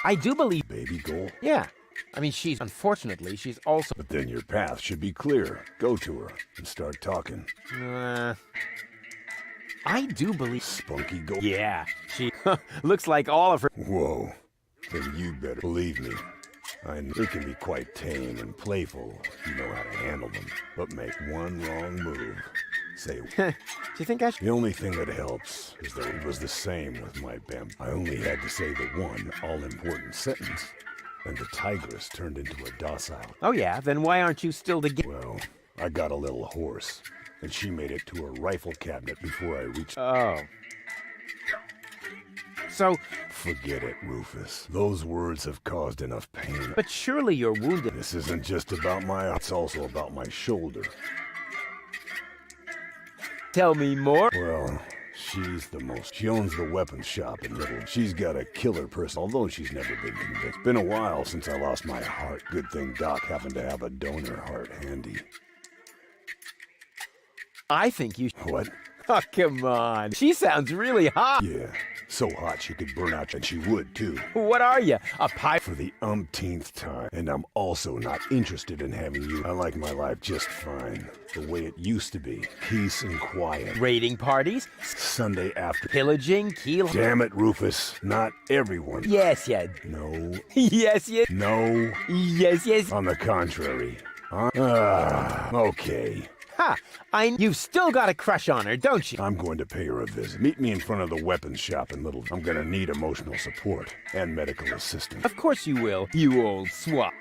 I do believe... Baby goal? Yeah. I mean, unfortunately, she's also... But then your path should be clear. Go to her and start talking. I do believe... Spunky goal? Yeah. She looks like all of her... Whoa. Then you better believe me. I know it can be quite tame and playful if you know how to handle them. But make one wrong move. Say... Do you think I should... The only thing that helps is that it was the same with my bam. I only had to say the one all-important sentence, and the tigress turned into a docile. Oh yeah, then why aren't you still together? Well, I got a little hoarse, and she made it to her rifle cabinet before I reached... Oh. So... Forget it, Rufus. Those words have caused enough pain. But surely you're wounded. This isn't just about my... It's also about my shoulder. Tell me more. Well, she's the most... She owns the weapons shop in Little. She's got a killer person, although she's never been convinced. It's been a while since I lost my heart. Good thing Doc happened to have a donor heart handy. I think you... What? Oh, come on. She sounds really hot. Yeah, so hot she could burn out, and she would, too. What are you, a pirate? For the umpteenth time. And I'm also not interested in having you. I like my life just fine. The way it used to be. Peace and quiet. Raiding parties? Sunday after... Pillaging, keel... Damn it, Rufus. Not everyone. Yes, yeah. No. Yes, yes. No. Yes, yes. On the contrary. Okay. Ha! You've still got a crush on her, don't you? I'm going to pay her a visit. Meet me in front of the weapons shop in Little. I'm gonna need emotional support and medical assistance. Of course you will, you old swap.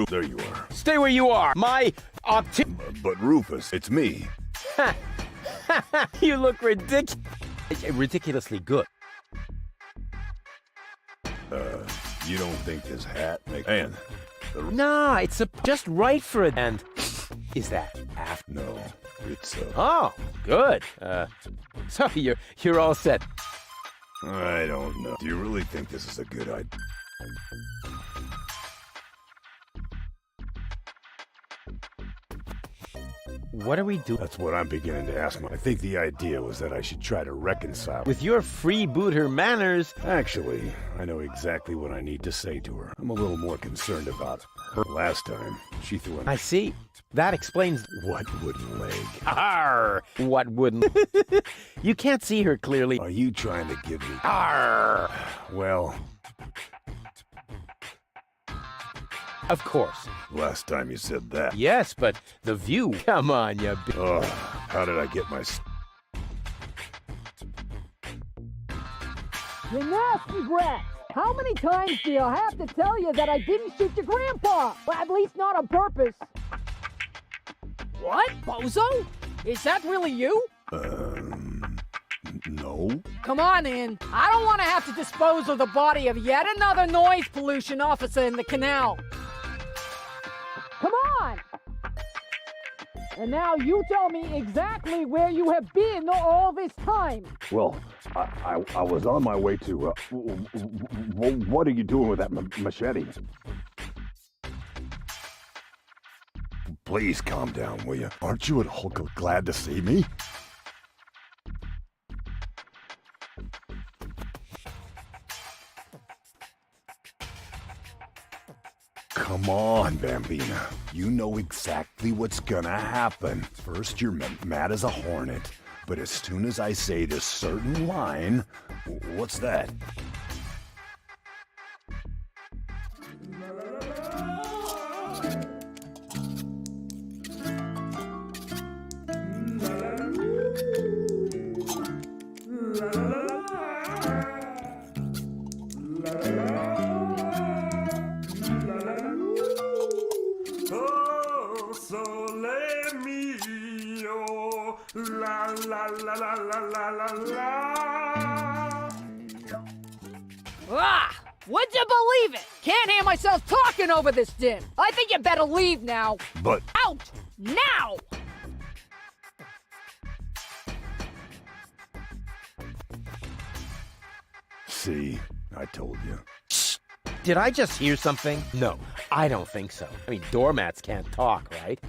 There you are. Stay where you are. My But Rufus, it's me. You look ridiculous. ridiculously good. You don't think this hat makes... Man, Nah, it's just right for it. And is that after? no, it's, Oh, good. So you're all set. I don't know. Do you really think this is a good idea? What are we doing? That's what I'm beginning to ask myself. I think the idea was that I should try to reconcile. With your freebooter manners. Actually, I know exactly what I need to say to her. I'm a little more concerned about her. Last time, she threw an... I see. That explains... What wooden leg? Arr! What wouldn't... You can't see her clearly. Are you trying to give me... Arr! Well... Of course. Last time you said that. Yes, but the view... Come on, you... Ugh, how did I get my... You nasty brat! How many times do you have to tell you that I didn't shoot your grandpa? Well, at least not on purpose. What, bozo? Is that really you? No? Come on in. I don't want to have to dispose of the body of yet another noise pollution officer in the canal. Come on! And now you tell me exactly where you have been all this time. Well, I was on my way to, what are you doing with that machete? Please calm down, will you? Aren't you at all glad to see me? Come on, Bambina. You know exactly what's gonna happen. First, you're mad as a hornet, but as soon as I say this certain line... What's that? Ah! Would you believe it? Can't hear myself talking over this din. I think you better leave now. But... Out! Now! See, I told you. Did I just hear something? No, I don't think so. I mean, doormats can't talk, right?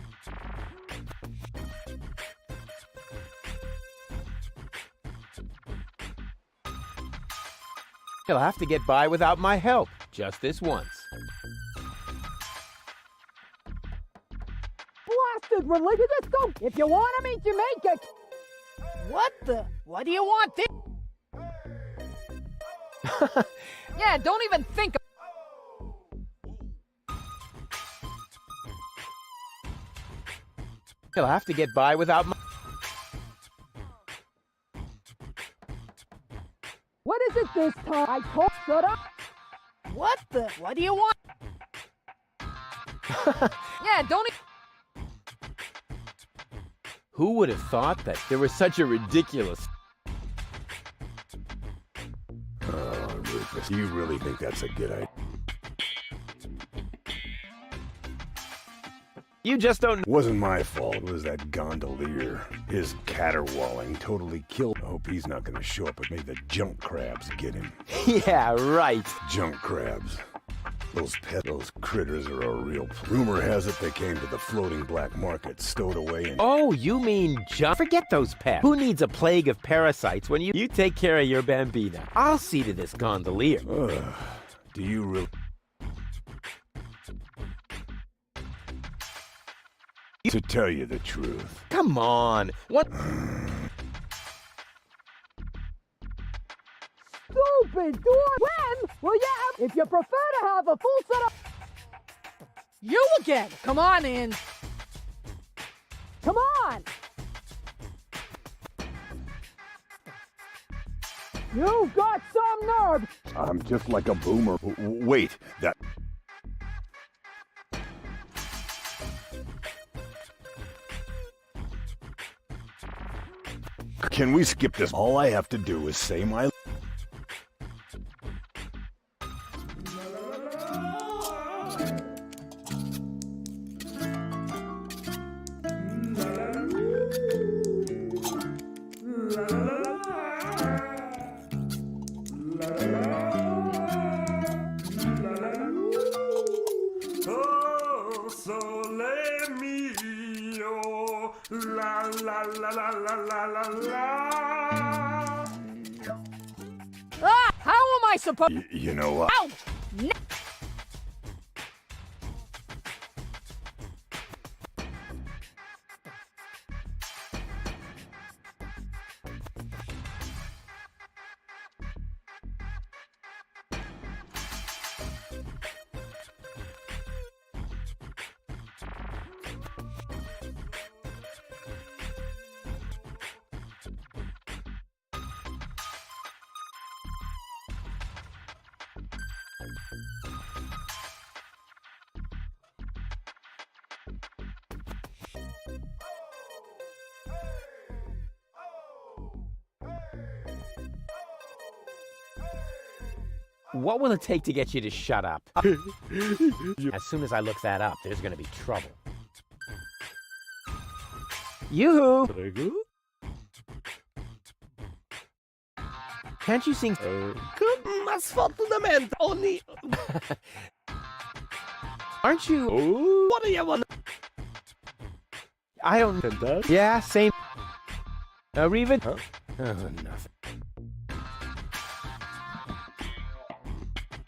He'll have to get by without my help, just this once. Blasted religious! Go! If you want to meet Jamaica... What the... What do you want this? Yeah, don't even think... He'll have to get by without my... What is it this time? I told... Shut up! What the... What do you want? Yeah, don't... Who would have thought that there was such a ridiculous... Rufus, do you really think that's a good idea? You just don't... It wasn't my fault. It was that gondolier. His caterwauling totally killed. I hope he's not gonna show up and make the junk crabs get him. Yeah, right. Junk crabs. Those critters are a real... Rumor has it they came to the floating black market, stowed away in... Oh, you mean junk? Forget those pets. Who needs a plague of parasites when you take care of your bambina? I'll see to this gondolier. Do you really... To tell you the truth. Come on. What? Stupid door! When will you have... If you prefer to have a full setup... You again! Come on in! Come on! You've got some nerve! I'm just like a boomer. Wait, that... Can we skip this? All I have to do is say my... Ah, how am I supposed? You know what? Out! What will it take to get you to shut up? As soon as I look that up, there's gonna be trouble. Yoo-hoo! Can't you sing? Aren't you? What do you want? I don't. Yeah, same. Reeve it? Huh? Nothing.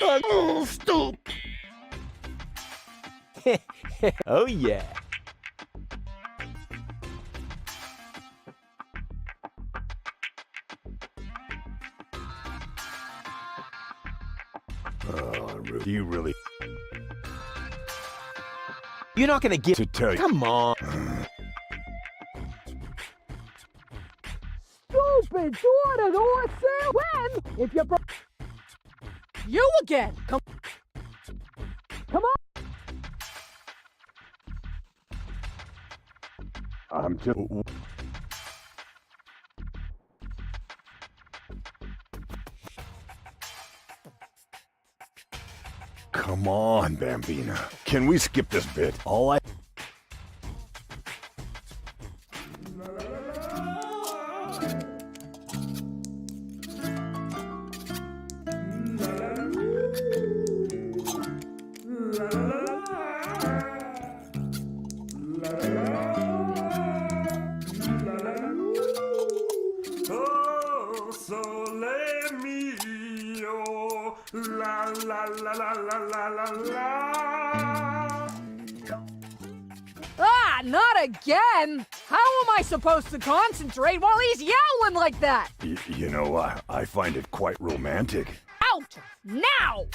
Oh, stupid! Oh yeah. Do you really... You're not gonna get to tell you? Come on. Stupid daughter, don't say when if you're. You again. Come on. I'm just... Come on, Bambina. Can we skip this bit? All I... Ah, not again! How am I supposed to concentrate while he's yowling like that? You know, I find it quite romantic. Out! Now!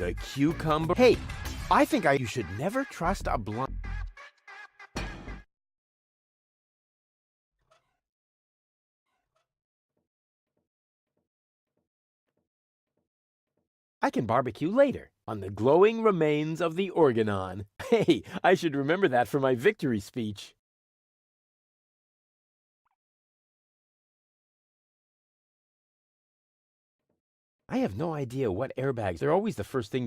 The cucumber. Hey, I think you should never trust a blind. I can barbecue later on the glowing remains of the organon. Hey, I should remember that for my victory speech. I have no idea what airbags. They're always the first thing.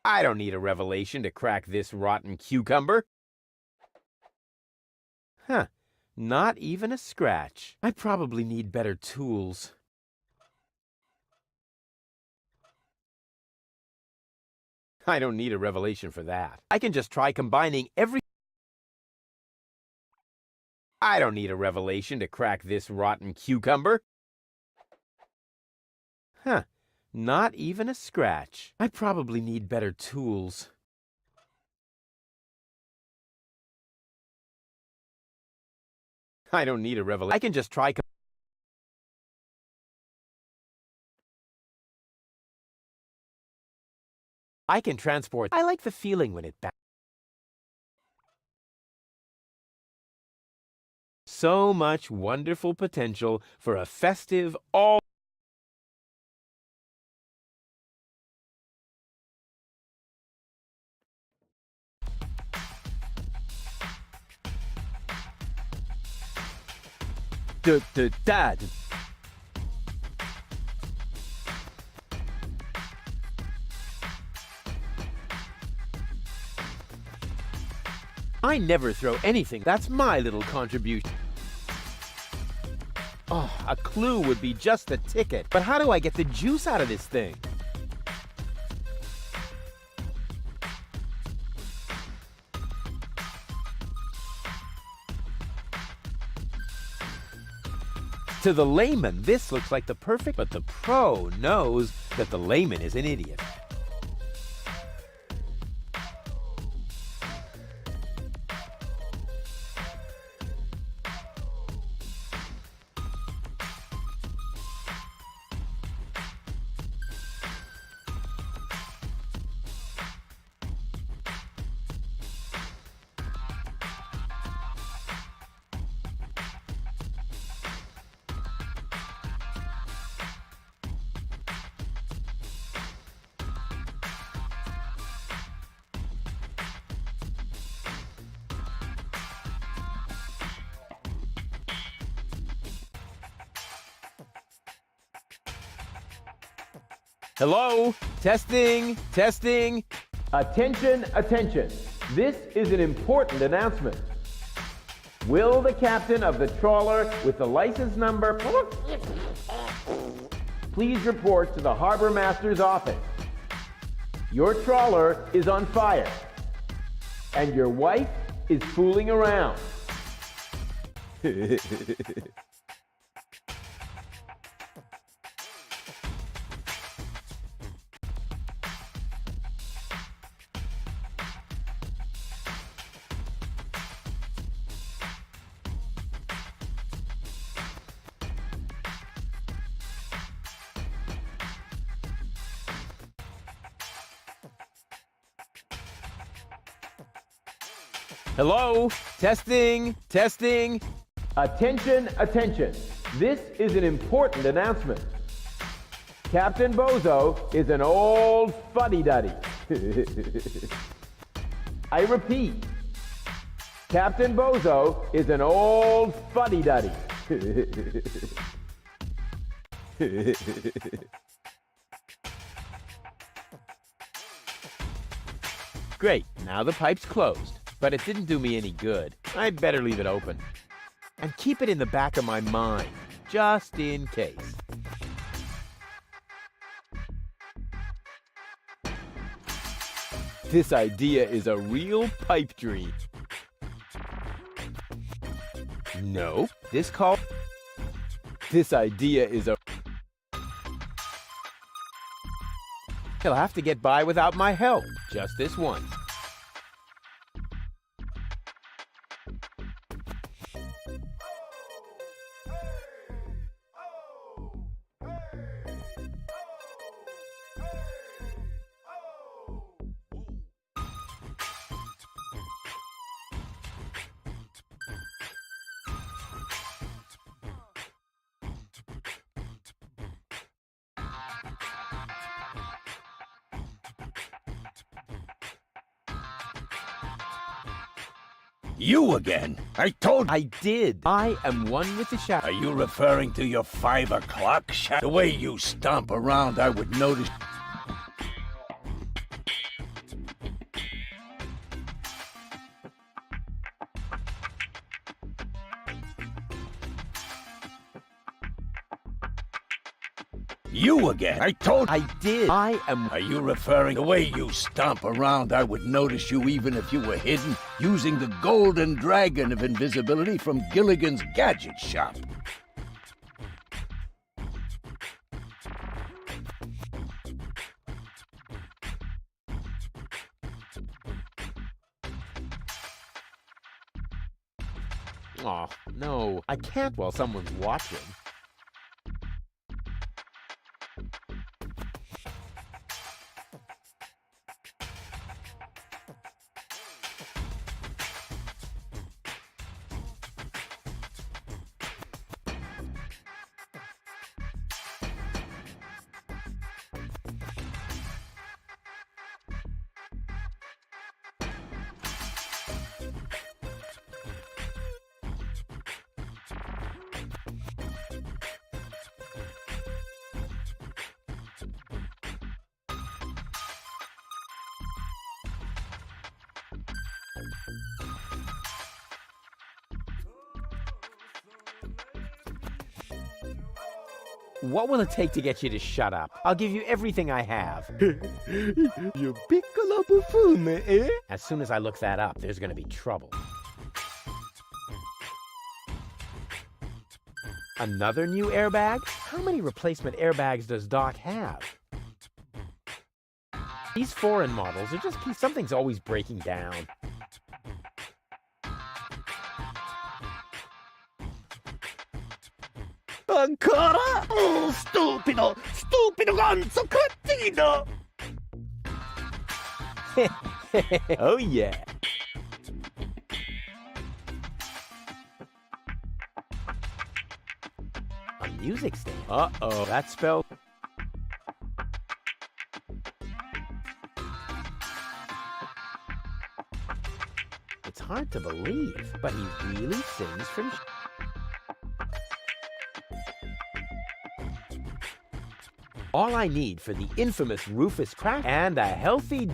I don't need a revelation to crack this rotten cucumber. Huh, not even a scratch. I probably need better tools. I don't need a revelation for that. I can just try combining every... I don't need a revelation to crack this rotten cucumber. Huh, not even a scratch. I probably need better tools. I don't need a revelation. I can just try... I can transport. I like the feeling when it so much wonderful potential for a festive all. Dad. I never throw anything. That's my little contribution. Oh, a clue would be just the ticket. But how do I get the juice out of this thing? To the layman, this looks like the perfect, but the pro knows that the layman is an idiot. Hello? Testing, testing. Attention, attention. This is an important announcement. Will the captain of the trawler with the license number please report to the harbor master's office? Your trawler is on fire, and your wife is fooling around. Hello? Testing, testing. Attention, attention. This is an important announcement. Captain Bozo is an old fuddy-duddy. I repeat, Captain Bozo is an old fuddy-duddy. Great, now the pipe's closed. But it didn't do me any good. I'd better leave it open. And keep it in the back of my mind, just in case. This idea is a real pipe dream. No, this idea is a... He'll have to get by without my help, just this once. You again? I told... I did. I am one with the shadow. Are you referring to your 5 o'clock shot? The way you stomp around, I would notice... You again? I told... I did. I am... Are you referring... The way you stomp around, I would notice you even if you were hidden, using the golden dragon of invisibility from Gilligan's Gadget Shop. Oh, no. I can't while someone's watching. What will it take to get you to shut up? I'll give you everything I have. You piccolo buffoon, eh? As soon as I look that up, there's gonna be trouble. Another new airbag? How many replacement airbags does Doc have? These foreign models are just... something's always breaking down. Ancora? Oh, stupido! Stupido ganzo cretino! Oh, yeah. A music stand. Uh-oh, that spelled... It's hard to believe, but he really sings from... All I need for the infamous Rufus crack and a healthy...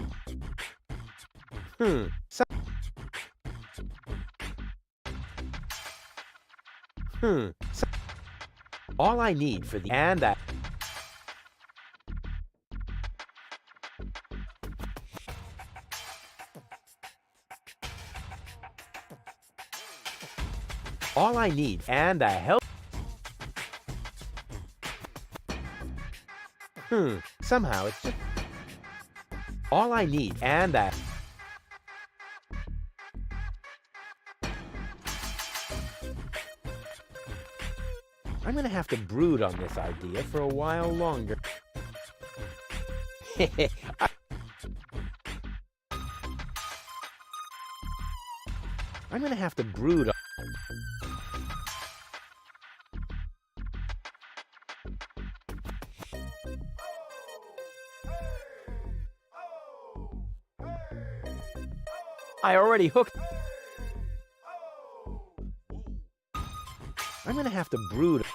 All I need for the... and a... All I need and a health... Somehow it's just... All I need and a... I'm gonna have to brood on this idea for a while longer. I'm gonna have to brood on... I already hooked... I'm gonna have to brood...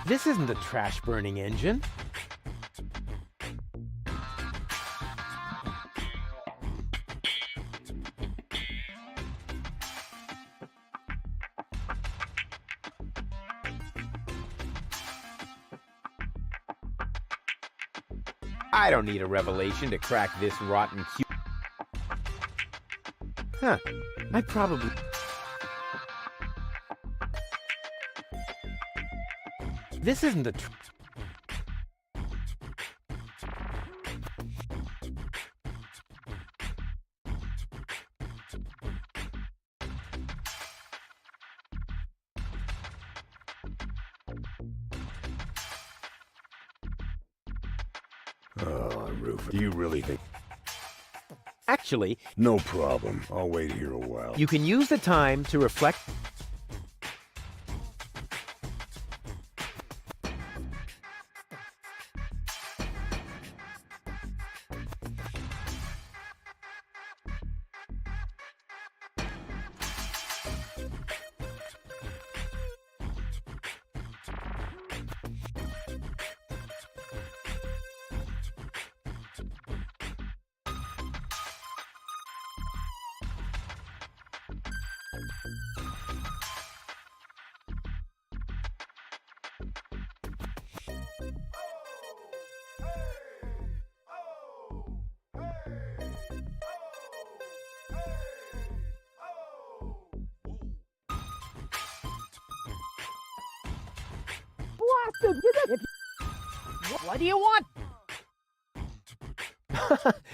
This isn't a trash-burning engine. I don't need a revelation to crack this rotten cube. Huh. I probably... This isn't a... Oh, Rufus, do you really think... Actually, No problem. I'll wait here a while. you can use the time to reflect. Blasted! What do you want?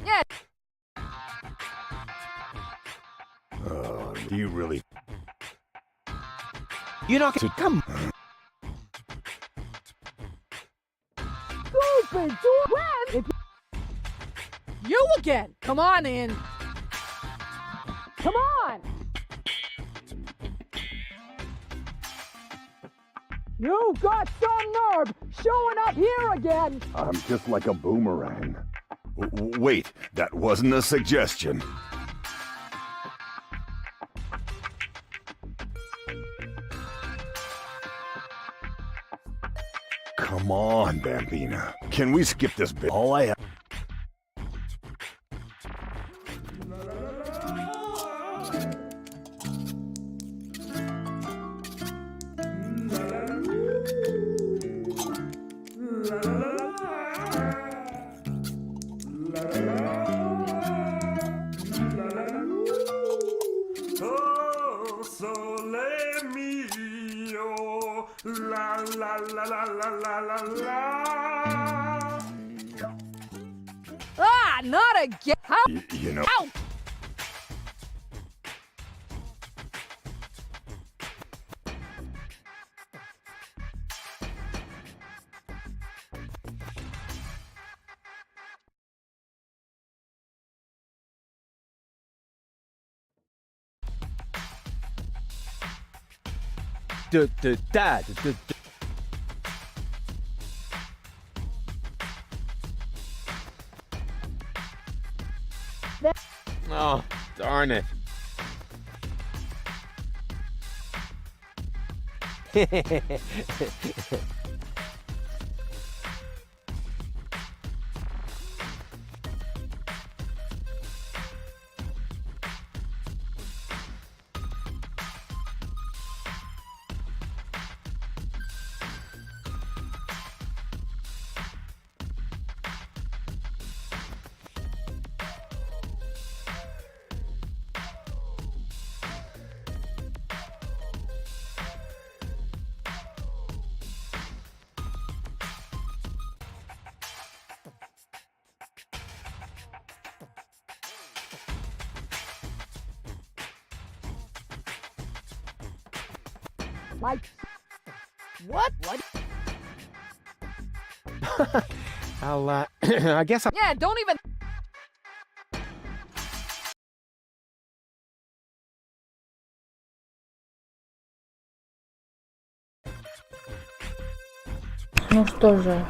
Yeah. Do you really? You're not going to come. Stupid! When? You again! Come on in! Come on! You've got some nerve showing up here again! I'm just like a boomerang. Wait, that wasn't a suggestion. Come on, Bambina. Can we skip this bit? All I have. Ah, not again! How? You know. Ow! Oh, darn it. Like, what? I'll, I guess I'll... Yeah, don't even... Ну что же,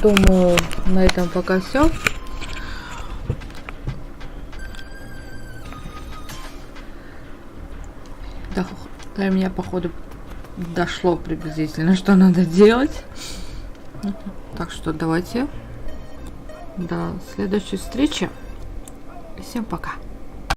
думаю, на этом пока все. До меня, походу, дошло приблизительно, что надо делать. Так что давайте до следующей встречи. Всем пока.